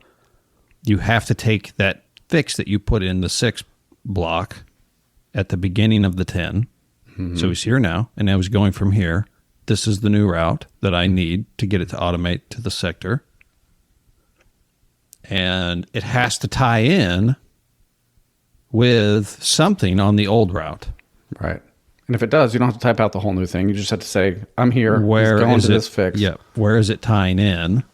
you have to take that fix that you put in the 6 block at the beginning of the 10. So he's here now, and now he's going from here. This is the new route that I need to get it to automate to the sector. And it has to tie in with something on the old route. Right. And if it does, you don't have to type out the whole new thing. You just have to say, I'm here. Where He's going is to it? this fix. Yeah. Where is it tying in?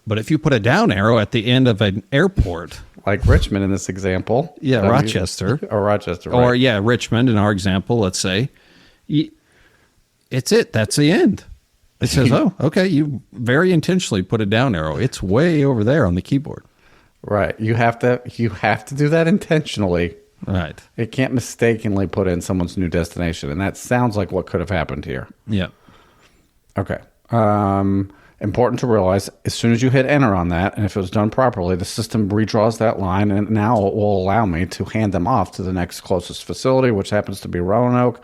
But if you put a down arrow at the end of an airport, Like Richmond in this example. yeah, Rochester, Or Rochester, right. or yeah, Richmond in our example, let's say, it's it. That's the end. It says, oh, okay, you very intentionally put a down arrow. It's way over there on the keyboard. Right. You have to do that intentionally. Right. It can't mistakenly put in someone's new destination. And that sounds like what could have happened here. Yeah. Okay. Important to realize, as soon as you hit enter on that, and if it was done properly, the system redraws that line, and now it will allow me to hand them off to the next closest facility, which happens to be Roanoke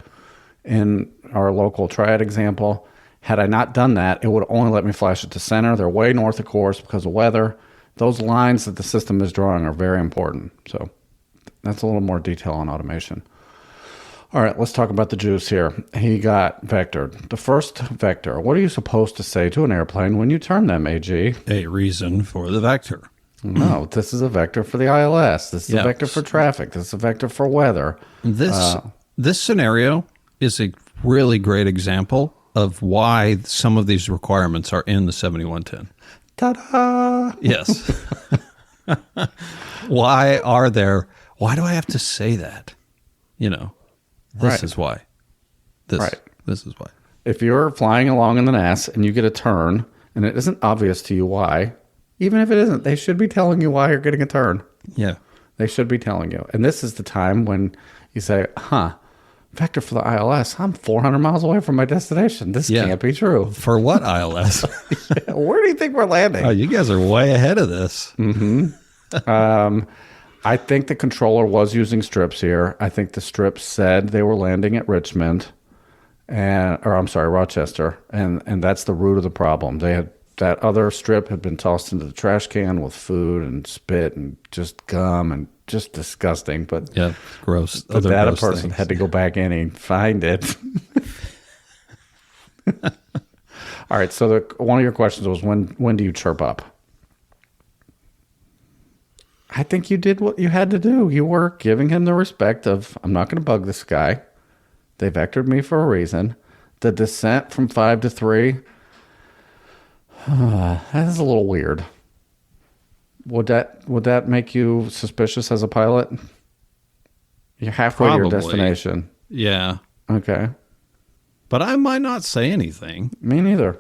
in our local triad example. Had I not done that, it would only let me flash it to center. They're way north, of course, because of weather. Those lines that the system is drawing are very important. So that's a little more detail on automation. All right, let's talk about the juice here. He got vectored. The first vector, what are you supposed to say to an airplane when you turn them, AG? A reason for the vector. No, this is a vector for the ILS. This is a vector for traffic. This is a vector for weather. This scenario is a really great example of why some of these requirements are in the 7110. Ta-da! Yes. Why do I have to say that? This Right. is why. This is why. If you're flying along in the NAS and you get a turn and it isn't obvious to you why, even if it isn't, they should be telling you why you're getting a turn. Yeah. They should be telling you. And this is the time when you say, vector for the ILS, I'm 400 miles away from my destination. This can't be true. For what ILS? Where do you think we're landing? Oh, you guys are way ahead of this. I think the controller was using strips here. I think the strips said they were landing at Richmond, Rochester, and that's the root of the problem. They had that other strip had been tossed into the trash can with food and spit and just gum and just disgusting. But Yeah, gross. the Other data gross person things. had to go back in and find it. All right. So one of your questions was when do you chirp up? I think you did what you had to do. You were giving him the respect of, I'm not going to bug this guy. They vectored me for a reason. The descent from 5 to 3, that is a little weird. Would that make you suspicious as a pilot? You're halfway to your Probably. destination. Yeah. Okay. But I might not say anything. Me neither.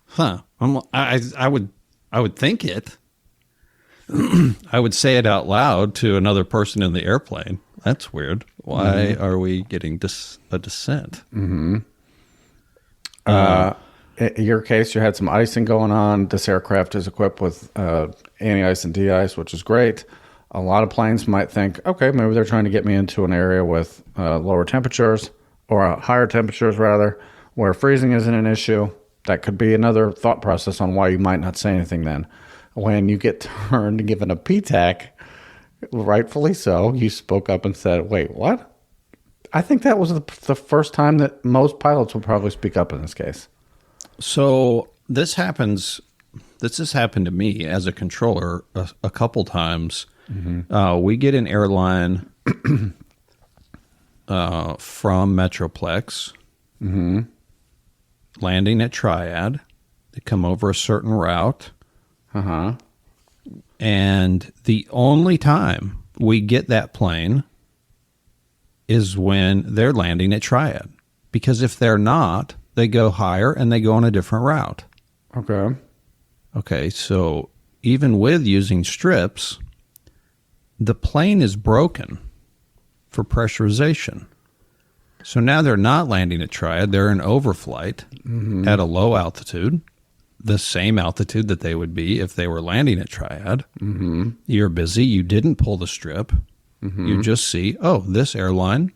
Huh. I would think it. I would say it out loud to another person in the airplane. That's weird. Why are we getting a descent? In your case, you had some icing going on. This aircraft is equipped with anti-ice and de-ice, which is great. A lot of planes might think, okay, maybe they're trying to get me into an area with lower temperatures, or higher temperatures rather, where freezing isn't an issue. That could be another thought process on why you might not say anything then. When you get turned and given a PTAC, rightfully so, you spoke up and said, wait, what? I think that was the first time that most pilots would probably speak up in this case. So this has happened to me as a controller a couple times. We get an airline from Metroplex, landing at Triad. They come over a certain route. And the only time we get that plane is when they're landing at Triad. Because if they're not, they go higher and they go on a different route. Okay. Okay, so even with using strips, the plane is broken for pressurization. So now they're not landing at Triad. They're in overflight at a low altitude, the same altitude that they would be if they were landing at Triad. Mm-hmm. You're busy. You didn't pull the strip. Mm-hmm. You just see, oh, this airline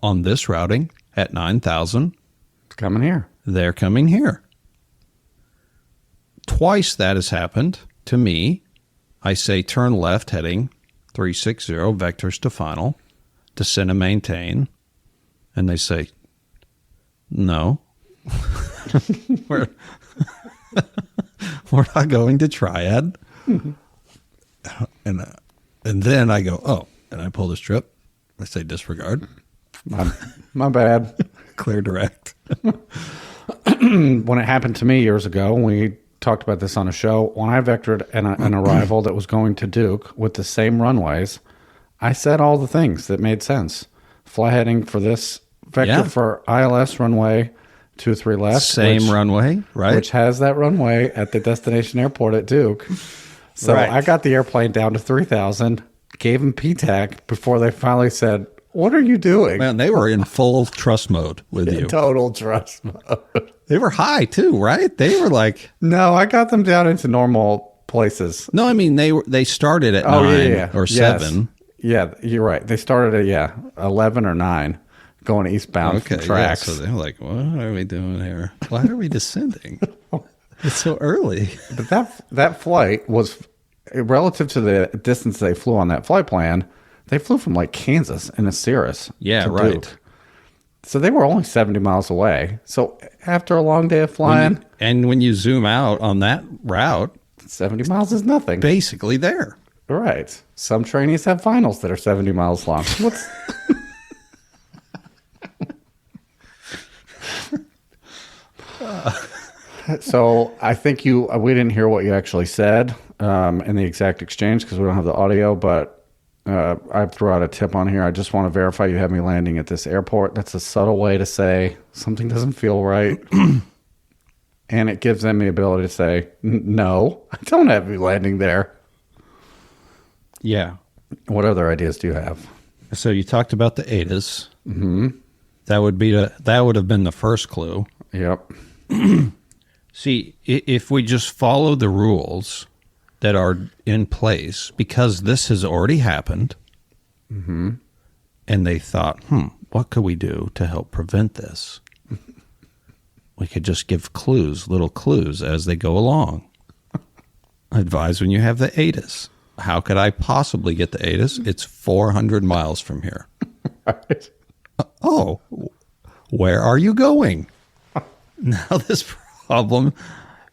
on this routing at 9,000. It's coming here. They're coming here. Twice that has happened to me. I say turn left heading 360, vectors to final, descend and maintain. And they say, no, we're not going to Triad. And then I go, oh, and I pull the strip. I say disregard. My bad. Clear direct. When it happened to me years ago, we talked about this on a show. When I vectored an arrival that was going to Duke with the same runways, I said all the things that made sense. Fly heading for this vector for ILS runway 23 left. Same runway, right? Which has that runway at the destination airport at Duke. So Right. I got the airplane down to 3,000, gave them PTAC before they finally said, what are you doing? Man, they were in full trust mode with you. Total trust mode. They were high too, right? They were like, No, I got them down into normal places. no, I mean they started at 9 or 7. Yeah, you're right. They started at 11 or 9 going eastbound Okay, from tracks. so they're like, what are we doing here? Why are we descending? It's so early. But that flight was relative to the distance they flew on that flight plan. They flew from like Kansas in a Cirrus. Yeah, to right. Duke. So they were only 70 miles away. So after a long day of flying, When you zoom out on that route, 70 miles is nothing. basically there. Right. Some trainees have finals that are 70 miles long. What's So I think we didn't hear what you actually said in the exact exchange because we don't have the audio, but I threw out a tip on here. I just want to verify you have me landing at this airport. That's a subtle way to say something doesn't feel right. And it gives them the ability to say, no, I don't have you landing there. Yeah. What other ideas do you have? So you talked about the ADAs. Mm-hmm. That would have been the first clue. Yep. See, if we just follow the rules that are in place, because this has already happened, and they thought, what could we do to help prevent this? We could just give little clues as they go along. Advise when you have the ATIS. How could I possibly get the ATIS? It's 400 miles from here. Right. Oh, where are you going? Now this problem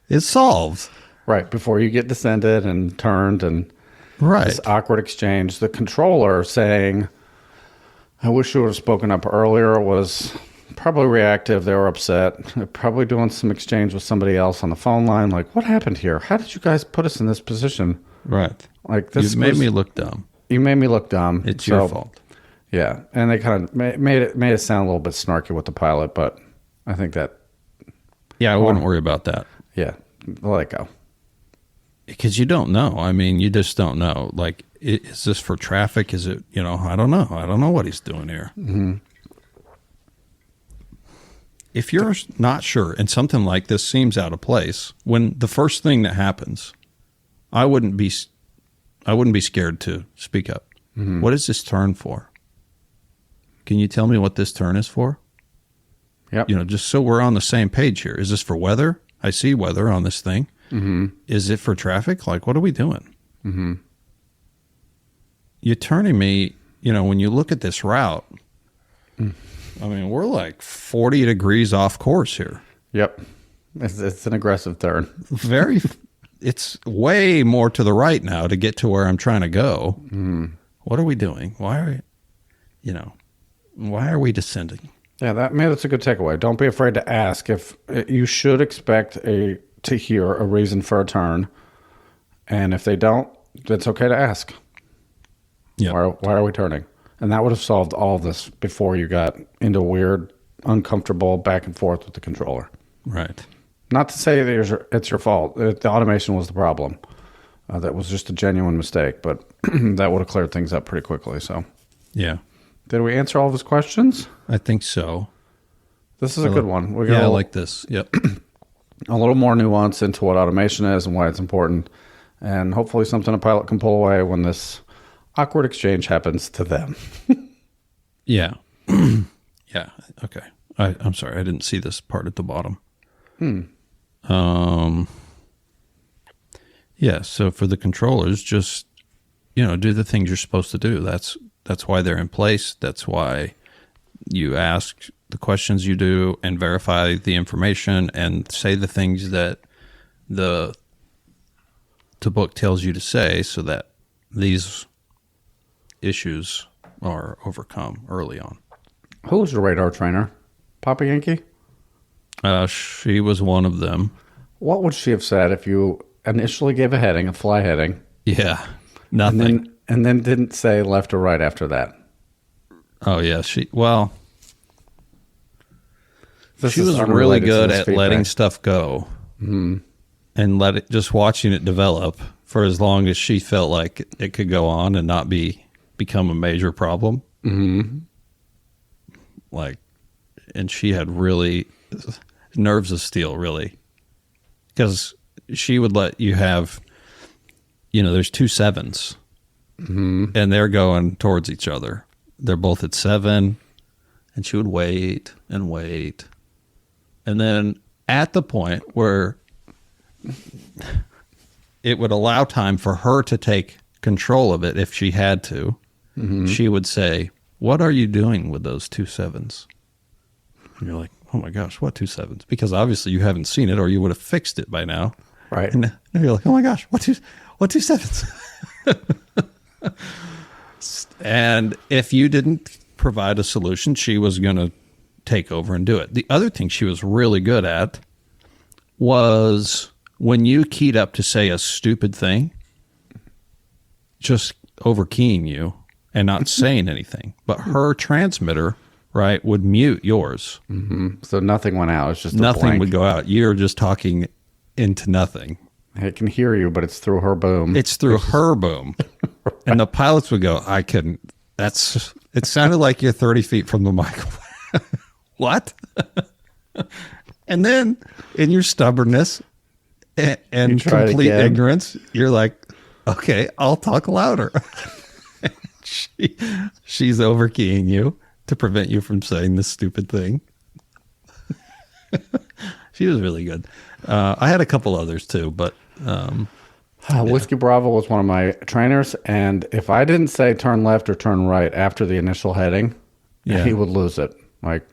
is solved. Right. Before you get descended and turned and Right. this awkward exchange, the controller saying, I wish you would have spoken up earlier, was probably reactive. They were upset. They're probably doing some exchange with somebody else on the phone line. Like, what happened here? How did you guys put us in this position? Right. Like this You made me look dumb. You made me look dumb. It's your fault. Yeah. And they kind of made it sound a little bit snarky with the pilot, but I think that, Yeah, I wouldn't worry about that. yeah, let it go. Because you don't know. I mean, you just don't know. Like, is this for traffic? Is it, I don't know. I don't know what he's doing here. Mm-hmm. If you're not sure and something like this seems out of place, when the first thing that happens, I wouldn't be scared to speak up. Mm-hmm. What is this turn for? Can you tell me what this turn is for? Yep. Just so we're on the same page here. Is this for weather? I see weather on this thing. Mm-hmm. Is it for traffic? Like, what are we doing? Mm-hmm. You're turning me, when you look at this route, I mean, we're like 40 degrees off course here. Yep. It's an aggressive turn. It's way more to the right now to get to where I'm trying to go. Mm. What are we doing? Why are we descending? Yeah, that's a good takeaway. Don't be afraid to ask. If you should expect to hear a reason for a turn, and if they don't, it's okay to ask. Yeah. Why are we turning? And that would have solved all this before you got into weird, uncomfortable back and forth with the controller. Right. Not to say that it's your fault. The automation was the problem. That was just a genuine mistake, but that would have cleared things up pretty quickly. So, Yeah. did we answer all of his questions? I think so. This is a good one. We got Yeah, I like this. Yep. a little more nuance into what automation is and why it's important, and hopefully something a pilot can pull away when this awkward exchange happens to them. Yeah. Yeah. Okay. I'm sorry. I didn't see this part at the bottom. Yeah. So for the controllers, just, do the things you're supposed to do. That's why they're in place. That's why you ask the questions you do and verify the information and say the things that the book tells you to say so that these issues are overcome early on. Who was your radar trainer? Papa Yankee? She was one of them. What would she have said if you initially gave a heading, a fly heading, Yeah. Nothing. and then didn't say left or right after that? Oh, yeah. She This was is really unrelated to good this at feedback. letting stuff go and just watching it develop for as long as she felt like it could go on and not become a major problem. Mm-hmm. And she had really nerves of steel, really, because she would let you have, there's 2 7s and they're going towards each other. They're both at 7, and she would wait and wait. And then at the point where it would allow time for her to take control of it if she had to, she would say, "What are you doing with those 2 7s?" And you're like, "Oh my gosh, what 2 7s?" Because obviously you haven't seen it or you would have fixed it by now. Right. And you're like, "Oh my gosh, what 2 7s?" And if you didn't provide a solution, she was going to take over and do it. The other thing she was really good at was when you keyed up to say a stupid thing, just overkeying you and not saying anything. But her transmitter, right, would mute yours. So nothing went out. It's just a Nothing blank. would go out. You're just talking into nothing. It can hear you, but it's through her boom. It's through her boom. Right. And the pilots would go, "I couldn't. It sounded like you're 30 feet from the microphone." What? And then in your stubbornness and complete ignorance, you're like, "Okay, I'll talk louder." She's overkeying you to prevent you from saying this stupid thing. She was really good. I had a couple others too, but Whiskey Bravo was one of my trainers, and if I didn't say turn left or turn right after the initial heading, he would lose it. Like,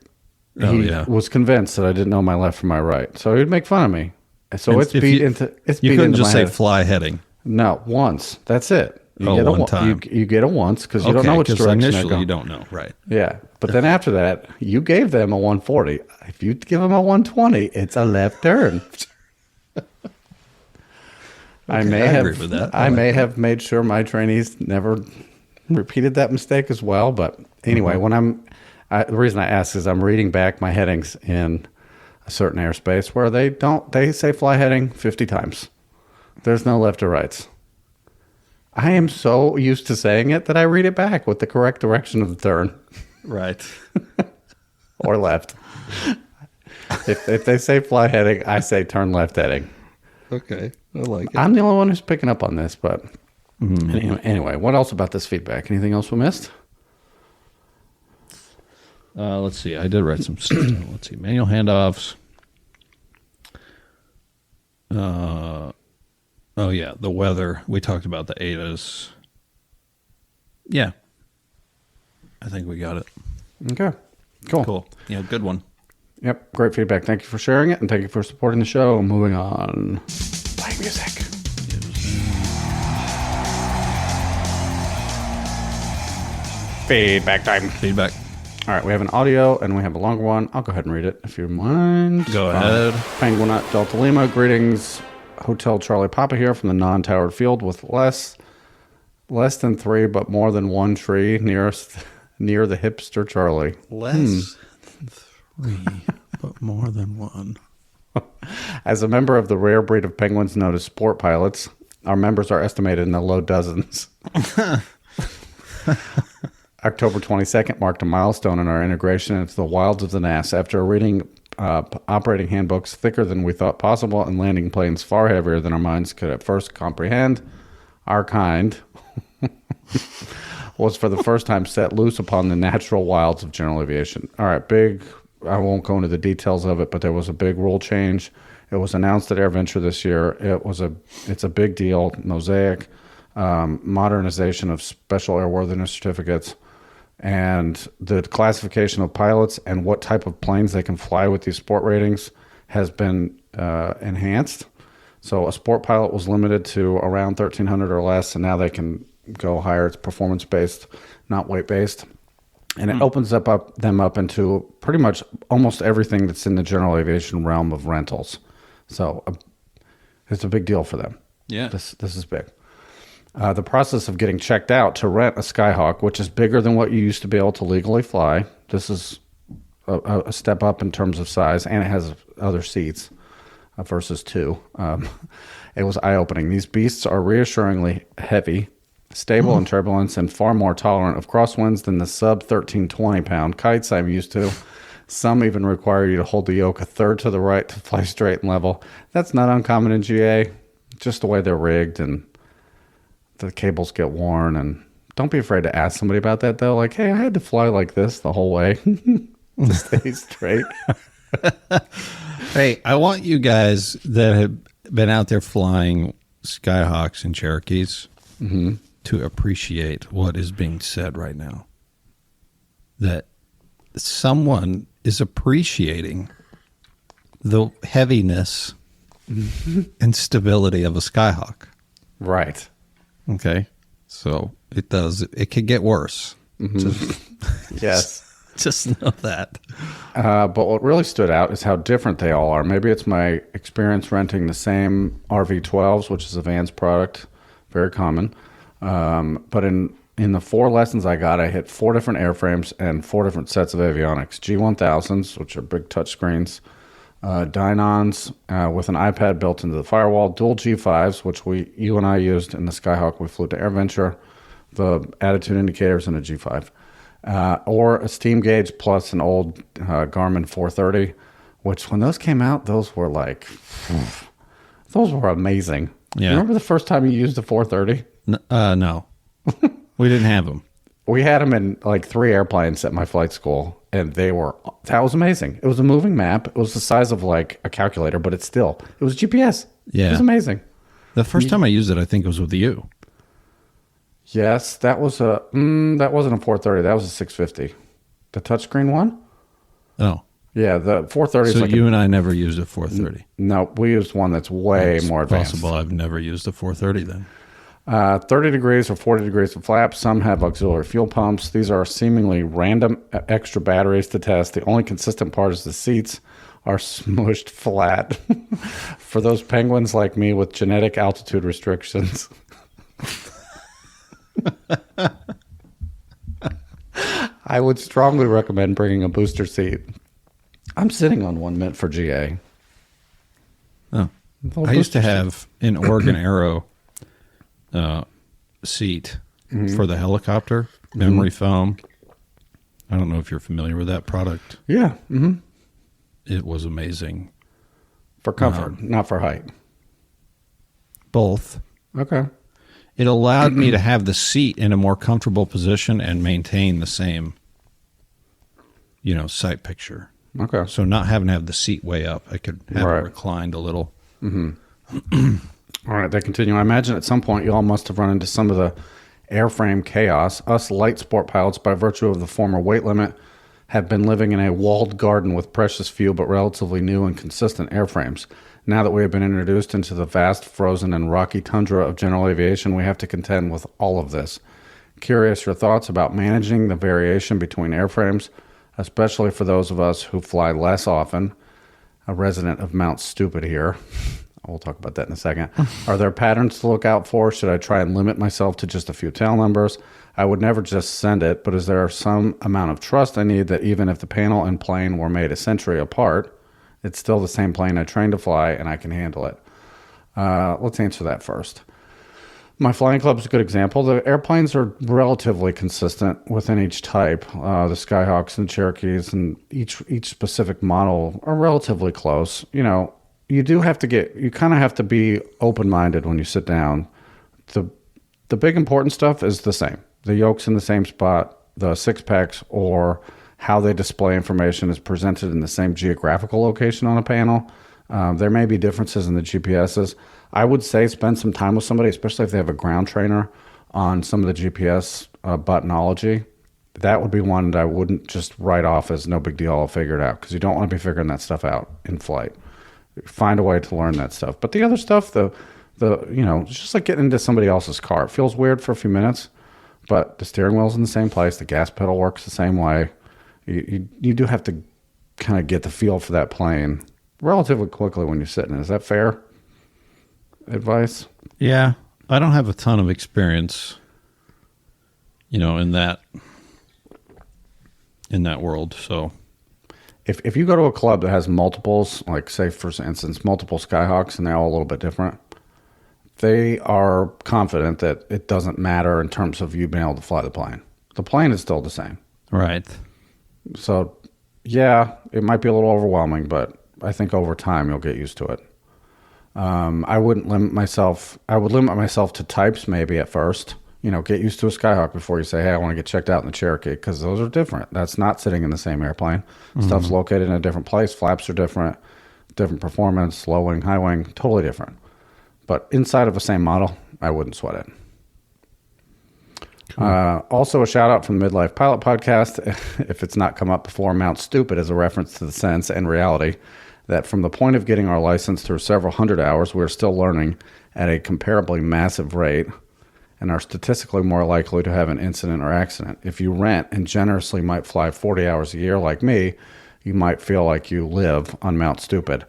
he was convinced that I didn't know my left from my right, so he'd make fun of me. So it's beat into you couldn't into just my say head. fly heading. No, once. That's it. You get one time. You get a once because you don't know which direction they're initially going. you don't know, right? Yeah, but then after that, you gave them a 140. If you give them a 120, it's a left turn. I may agree with that. I may have made sure my trainees never repeated that mistake as well. But anyway, when the reason I ask is I'm reading back my headings in a certain airspace where they say fly heading 50 times. There's no left or rights. I am so used to saying it that I read it back with the correct direction of the turn. Right. Or left. If they say fly heading, I say turn left heading. Okay. I like it. I'm the only one who's picking up on this, but anyway, what else about this feedback? Anything else we missed? Let's see. I did write some stuff. Let's see. Manual handoffs. Oh, yeah. The weather. We talked about the ADAs. Yeah. I think we got it. Okay. Cool. Cool. Yeah, good one. Yep. Great feedback. Thank you for sharing it, and thank you for supporting the show. Moving on. Play music. Feedback time. Feedback. All right, we have an audio and we have a longer one. I'll go ahead and read it if you mind. Go ahead. Penguin at Delta Lima. Greetings. Hotel Charlie Papa here from the non-towered field with Les. Less than 3, but more than 1 tree near the hipster Charlie. Less than 3, but more than 1. As a member of the rare breed of penguins known as sport pilots, our members are estimated in the low dozens. October 22nd marked a milestone in our integration into the wilds of the NAS after reading operating handbooks thicker than we thought possible and landing planes far heavier than our minds could at first comprehend. Our kind was for the first time set loose upon the natural wilds of general aviation. All right, I won't go into the details of it, but there was a big rule change. It was announced at AirVenture this year. It's a big deal. Mosaic, modernization of special airworthiness certificates, and the classification of pilots and what type of planes they can fly with these sport ratings has been enhanced. So a sport pilot was limited to around 1,300 or less, and now they can go higher. It's performance-based, not weight-based. And it opens them up into pretty much almost everything that's in the general aviation realm of rentals. So it's a big deal for them. Yeah. This is big. The process of getting checked out to rent a Skyhawk, which is bigger than what you used to be able to legally fly. This is a step up in terms of size, and it has other seats versus 2. It was eye-opening. These beasts are reassuringly heavy, stable in turbulence, and far more tolerant of crosswinds than the sub-1320-pound kites I'm used to. Some even require you to hold the yoke a third to the right to fly straight and level. That's not uncommon in GA, just the way they're rigged, and the cables get worn. And don't be afraid to ask somebody about that, though. Like, hey, I had to fly like this the whole way to stay straight. Hey, I want you guys that have been out there flying Skyhawks and Cherokees to appreciate what is being said right now. That someone is appreciating the heaviness and stability of a Skyhawk. Right. Okay. So it could get worse. Yes. Just know that. But what really stood out is how different they all are. Maybe it's my experience renting the same RV12s, which is a Vans product, very common. But in the 4 lessons I got, I hit 4 different airframes and 4 different sets of avionics. G1000s, which are big touchscreens, Dynons with an iPad built into the firewall, dual G5s, which you and I used in the Skyhawk. We flew to AirVenture, the attitude indicators in a G5. Or a steam gauge plus an old Garmin 430, which when those came out, those were like, those were amazing. Yeah. Remember the first time you used a 430? No. We didn't have them. We had them in like 3 airplanes at my flight school, and that was amazing. It was a moving map. It was the size of like a calculator, but it was GPS. Yeah. It was amazing. The first time I used it, I think it was with you. Yes, that wasn't a 430. That was a 650. The touchscreen one? Oh. Yeah, the 430 is So like you and I never used a 430. No, we used one that's way more advanced. Possible I've never used a 430 then. 30 degrees or 40 degrees of flaps. Some have auxiliary fuel pumps. These are seemingly random extra batteries to test. The only consistent part is the seats are smushed flat. For those penguins like me with genetic altitude restrictions. I would strongly recommend bringing a booster seat. I'm sitting on one meant for GA. Oh. I used to have an Oregon Aero seat for the helicopter, memory foam. I don't know if you're familiar with that product. Yeah. Mm-hmm. It was amazing. For comfort, not for height. Both. Okay. It allowed me to have the seat in a more comfortable position and maintain the same, sight picture. Okay. So not having to have the seat way up, I could have it reclined a little. Mm-hmm. All right, they continue. I imagine at some point you all must have run into some of the airframe chaos. Us light sport pilots, by virtue of the former weight limit, have been living in a walled garden with precious few but relatively new and consistent airframes. Now that we have been introduced into the vast, frozen, and rocky tundra of general aviation, we have to contend with all of this. Curious your thoughts about managing the variation between airframes, especially for those of us who fly less often. A resident of Mount Stupid here. We'll talk about that in a second. Are there patterns to look out for? Should I try and limit myself to just a few tail numbers? I would never just send it, but is there some amount of trust I need that even if the panel and plane were made a century apart, it's still the same plane I trained to fly and I can handle it? Let's answer that first. My flying club is a good example. The airplanes are relatively consistent within each type. The Skyhawks and Cherokees and each specific model are relatively close. You know, you kind of have to be open-minded when you sit down. The big important stuff is the same. The yoke's in the same spot, the six packs or how they display information is presented in the same geographical location on a panel. There may be differences in the GPSs. I would say spend some time with somebody, especially if they have a ground trainer on some of the GPS buttonology. That would be one that I wouldn't just write off as no big deal, I'll figure it out, because you don't want to be figuring that stuff out in flight. Find a way to learn that stuff. But the other stuff, it's just like getting into somebody else's car. It feels weird for a few minutes, but the steering wheel's in the same place. The gas pedal works the same way. You do have to kind of get the feel for that plane relatively quickly when you're sitting. Is that fair advice? Yeah. I don't have a ton of experience, in that world. So if you go to a club that has multiples, like say for instance, multiple Skyhawks and they're all a little bit different, they are confident that it doesn't matter in terms of you being able to fly the plane. The plane is still the same. Right. So yeah, it might be a little overwhelming, but I think over time you'll get used to it. I wouldn't limit myself. I would limit myself to types maybe at first. Get used to a Skyhawk before you say, hey, I want to get checked out in the Cherokee, because those are different. That's not sitting in the same airplane. Mm-hmm. Stuff's located in a different place. Flaps are different performance, low wing, high wing, totally different. But inside of the same model, I wouldn't sweat it. Cool. Also, a shout out from the Midlife Pilot Podcast. If it's not come up before, Mount Stupid is a reference to the sense and reality that from the point of getting our license through several hundred hours, we're still learning at a comparably massive rate and are statistically more likely to have an incident or accident. If you rent and generously might fly 40 hours a year like me, you might feel like you live on Mount Stupid.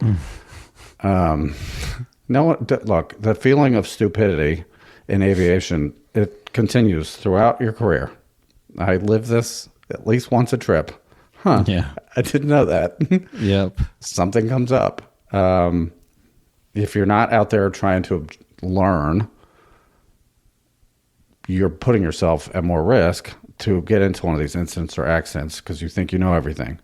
Look, the feeling of stupidity in aviation, it continues throughout your career. I live this at least once a trip. Huh. Yeah. I didn't know that. Yep. Something comes up. If you're not out there trying to learn, you're putting yourself at more risk to get into one of these incidents or accidents because you think you know everything.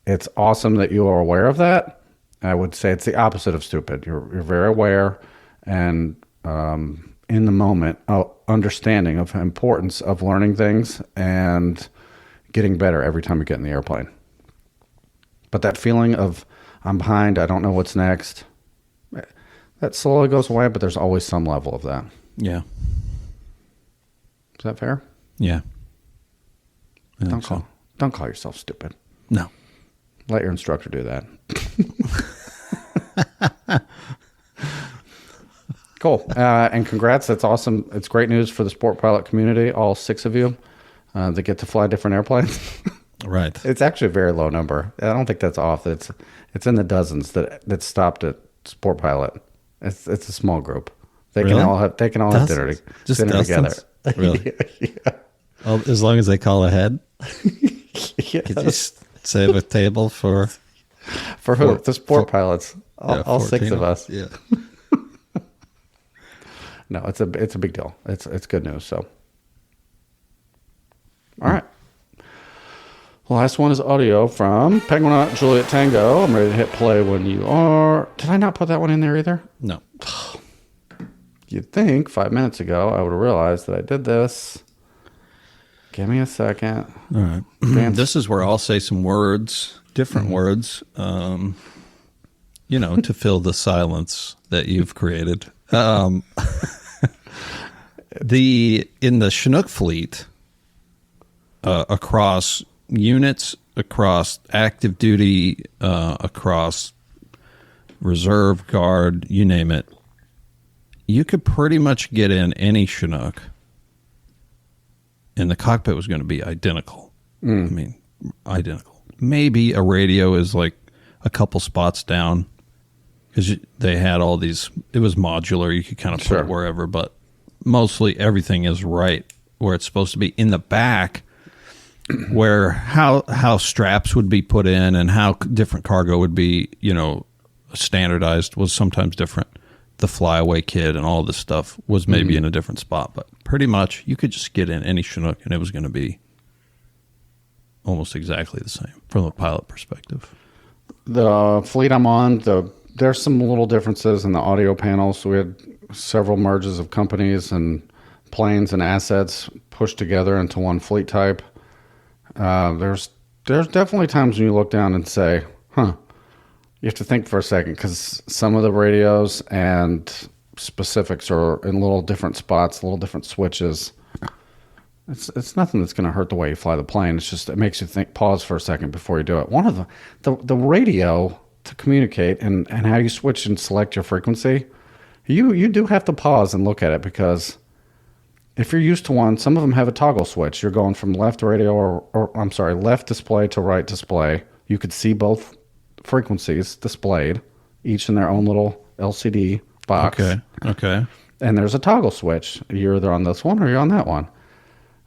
It's awesome that you are aware of that. I would say it's the opposite of stupid. You're very aware and in the moment, understanding of the importance of learning things and getting better every time you get in the airplane. But that feeling of I'm behind, I don't know what's next, that slowly goes away, but there's always some level of that. Yeah. Is that fair? Yeah. Don't call yourself stupid. No. Let your instructor do that. Cool. And congrats. That's awesome. It's great news for the sport pilot community, all 6 of you that get to fly different airplanes. Right. It's actually a very low number. I don't think that's off. It's in the dozens that stopped at sport pilot. It's a small group. They can all have dinner together. Really? Yeah. As long as they call ahead. Yes. Could you save a table for who? The sport pilots. All 6 of us. Yeah. No, it's a big deal. It's good news. So, all right. The last one is audio from Penguin Juliet Tango. I'm ready to hit play when you are. Did I not put that one in there either? No. You'd think 5 minutes ago I would have realized that I did this. Give me a second. All right. This is where I'll say some words, different words, to fill the silence that you've created. In the Chinook fleet, across units, across active duty, across reserve guard, you name it, you could pretty much get in any Chinook and the cockpit was going to be identical. I mean, identical. Maybe a radio is like a couple spots down, because they had all these. It was modular. You could kind of put Sure. it wherever, but mostly everything is right where it's supposed to be. In the back, where how straps would be put in and how different cargo would be, standardized was sometimes different. The flyaway kit and all this stuff was maybe in a different spot, but pretty much you could just get in any Chinook and it was going to be almost exactly the same from a pilot perspective. The fleet I'm on, there's some little differences in the audio panels. We had several merges of companies and planes and assets pushed together into one fleet type. There's definitely times when you look down and say, huh. You have to think for a second because some of the radios and specifics are in little different spots, little different switches. It's nothing that's going to hurt the way you fly the plane. It's just it makes you think, pause for a second before you do it. One of the radio to communicate and how you switch and select your frequency, you do have to pause and look at it because if you're used to one, some of them have a toggle switch. You're going from left radio left display to right display. You could see both frequencies displayed, each in their own little LCD box. Okay. And there's a toggle switch. You're either on this one or you're on that one.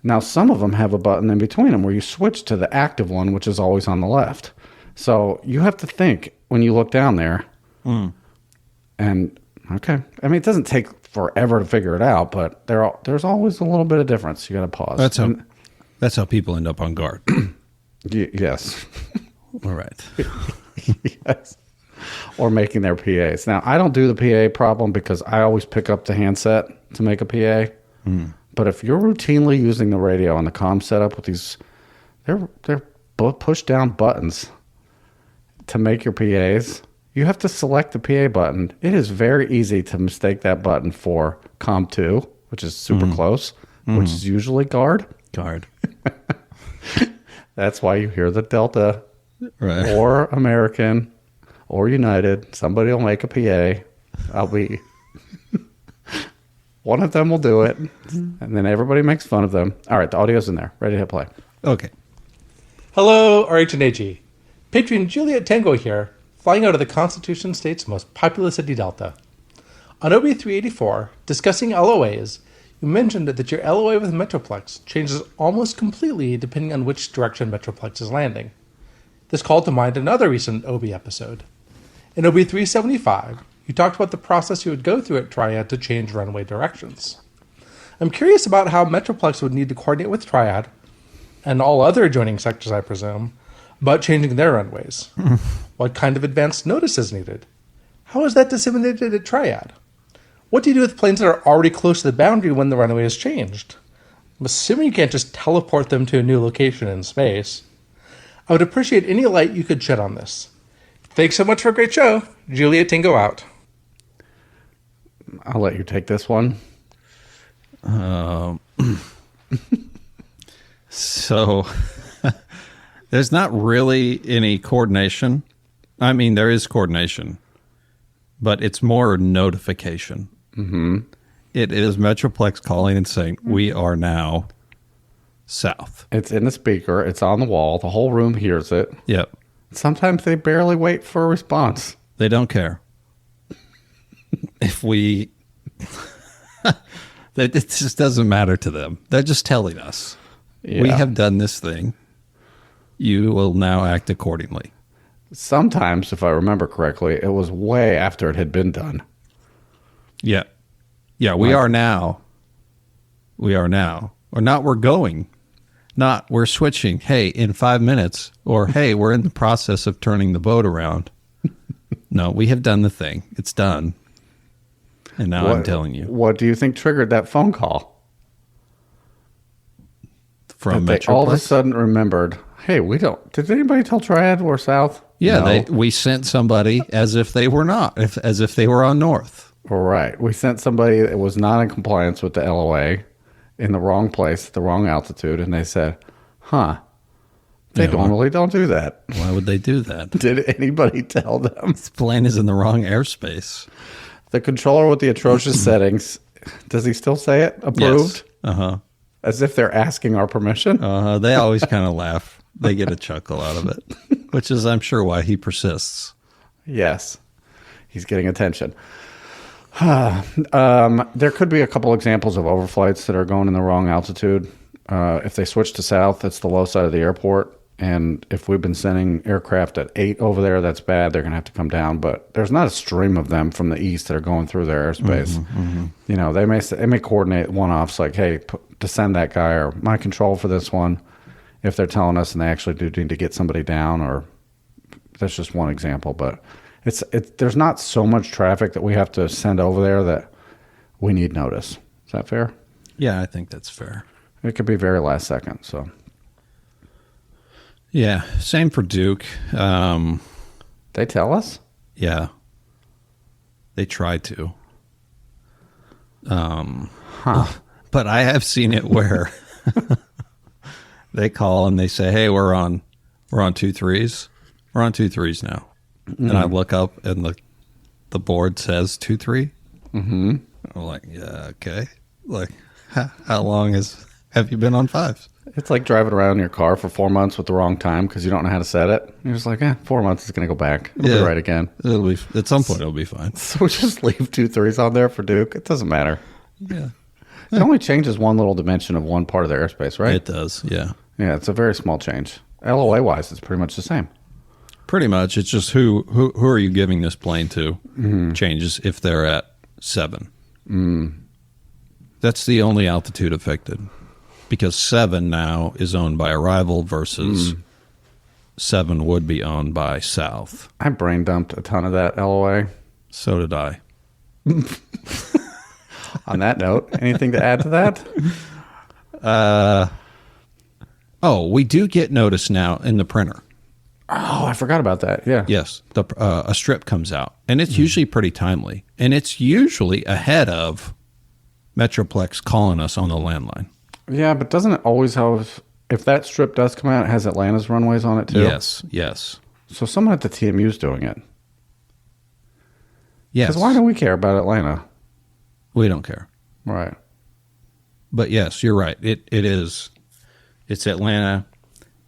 Now, some of them have a button in between them where you switch to the active one, which is always on the left. So you have to think when you look down there. And, okay. I mean, it doesn't take forever to figure it out, but there's always a little bit of difference. You got to pause. That's how people end up on guard. Yes. All right. Yes. Or making their PAs. Now, I don't do the PA problem because I always pick up the handset to make a PA. But if you're routinely using the radio and the comm setup with these, they're push down buttons to make your PAs. You have to select the PA button. It is very easy to mistake that button for COM 2, which is super close, which is usually guard. Guard. That's why you hear the Delta. Right. Or American, or United. Somebody will make a PA. I'll be... One of them will do it, and then everybody makes fun of them. All right, the audio's in there. Ready to hit play. Okay. Hello, RH and AG. Patron Juliet Tango here, flying out of the Constitution State's most populous city, Delta. On OB384, discussing LOAs, you mentioned that your LOA with Metroplex changes almost completely depending on which direction Metroplex is landing. This called to mind another recent OB episode. In OB375, you talked about the process you would go through at Triad to change runway directions. I'm curious about how Metroplex would need to coordinate with Triad, and all other adjoining sectors, I presume, about changing their runways. What kind of advanced notice is needed? How is that disseminated at Triad? What do you do with planes that are already close to the boundary when the runway is changed? I'm assuming you can't just teleport them to a new location in space. I would appreciate any light you could shed on this. Thanks so much for a great show. Julia Tingo out. I'll let you take this one. So there's not really any coordination. I mean, there is coordination, but it's more notification. Mm-hmm. It is Metroplex calling and saying, we are now south. It's in the speaker. It's on the wall. The whole room hears it. Yep. Sometimes they barely wait for a response. They don't care. If we... it just doesn't matter to them. They're just telling us, we have done this thing. You will now act accordingly. Sometimes, if I remember correctly, it was way after it had been done. Yeah. Yeah, we are now. We are now. Or not we're going. Not we're switching. Hey, in 5 minutes. Or, hey, we're in the process of turning the boat around. No, we have done the thing. It's done. And now I'm telling you. What do you think triggered that phone call? From they Metroplex? all of a sudden remembered, hey, we don't... Did anybody tell Triad we're south? Yeah, No. we sent somebody as if they were not, as if they were on north. Right. We sent somebody that was not in compliance with the LOA in the wrong place, the wrong altitude, and they said, they normally don't do that. Why would they do that? Did anybody tell them? This plane is in the wrong airspace. The controller with the atrocious settings, does he still say it? Approved? Yes. Uh-huh. As if they're asking our permission? They always kind of laugh. They get a chuckle out of it, which is, I'm sure, why he persists. Yes. He's getting attention. There could be a couple examples of overflights that are going in the wrong altitude. If they switch to south, it's the low side of the airport. And if we've been sending aircraft at 8 over there, that's bad. They're going to have to come down. But there's not a stream of them from the east that are going through their airspace. You know, they may coordinate one-offs like, hey, descend that guy, or my control for this one, if they're telling us and they actually do need to get somebody down. Or that's just one example. But there's not so much traffic that we have to send over there that we need notice. Is that fair? Yeah, I think that's fair. It could be very last second. So, yeah, same for Duke. they tell us? Yeah, they try to. But I have seen it where they call and they say, "Hey, we're on 2-3s. We're on 2-3s now." And I look up and the board says 2-3. I'm like, yeah, okay. Like, how long have you been on 5s? It's like driving around in your car for 4 months with the wrong time because you don't know how to set it. You're just like, 4 months is going to go back. It'll be right again. It'll be at some point. It'll be fine. So we just leave 2-3s on there for Duke. It doesn't matter. Yeah, It only changes one little dimension of one part of the airspace, right? it does. Yeah, Yeah, it's a very small change. LOA wise, it's pretty much the same. pretty much. It's just who are you giving this plane to changes if they're at 7. That's the only altitude affected, because 7 now is owned by Arrival versus 7 would be owned by South. I brain dumped a ton of that LOA. So did I. On that note, anything to add to that? Oh, we do get notice now in the printer. Oh, I forgot about that. Yeah. Yes, a strip comes out, and it's usually pretty timely, and it's usually ahead of Metroplex calling us on the landline. Yeah, but doesn't it always have, if that strip does come out, it has Atlanta's runways on it too? Yes. So someone at the TMU is doing it. Yes. Because why do we care about Atlanta? We don't care. Right. But yes, you're right. It is. It's Atlanta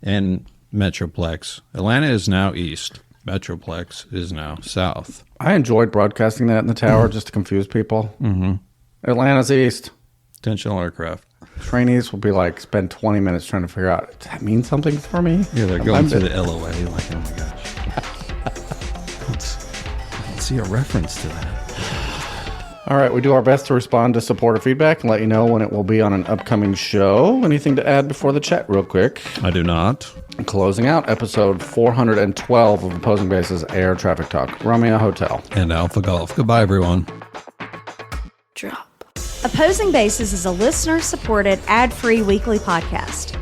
and Metroplex. Atlanta is now east. Metroplex is now south. I enjoyed broadcasting that in the tower just to confuse people. Atlanta's east. Intentional aircraft. Trainees will be like, spend 20 minutes trying to figure out, does that mean something for me? Yeah, they're going to the LOA. Like, oh my gosh. I don't see a reference to that. All right, we do our best to respond to supporter feedback and let you know when it will be on an upcoming show. Anything to add before the chat real quick? I do not. Closing out episode 412 of Opposing Bases Air Traffic Talk. Romeo Hotel. And Alpha Golf. Goodbye, everyone. Drop. Opposing Bases is a listener-supported, ad-free weekly podcast.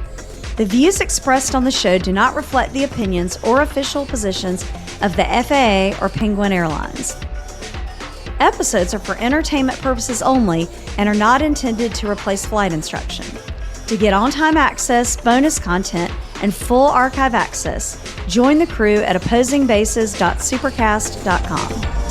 The views expressed on the show do not reflect the opinions or official positions of the FAA or Penguin Airlines. Episodes are for entertainment purposes only and are not intended to replace flight instruction. To get on-time access, bonus content, and full archive access, join the crew at opposingbases.supercast.com.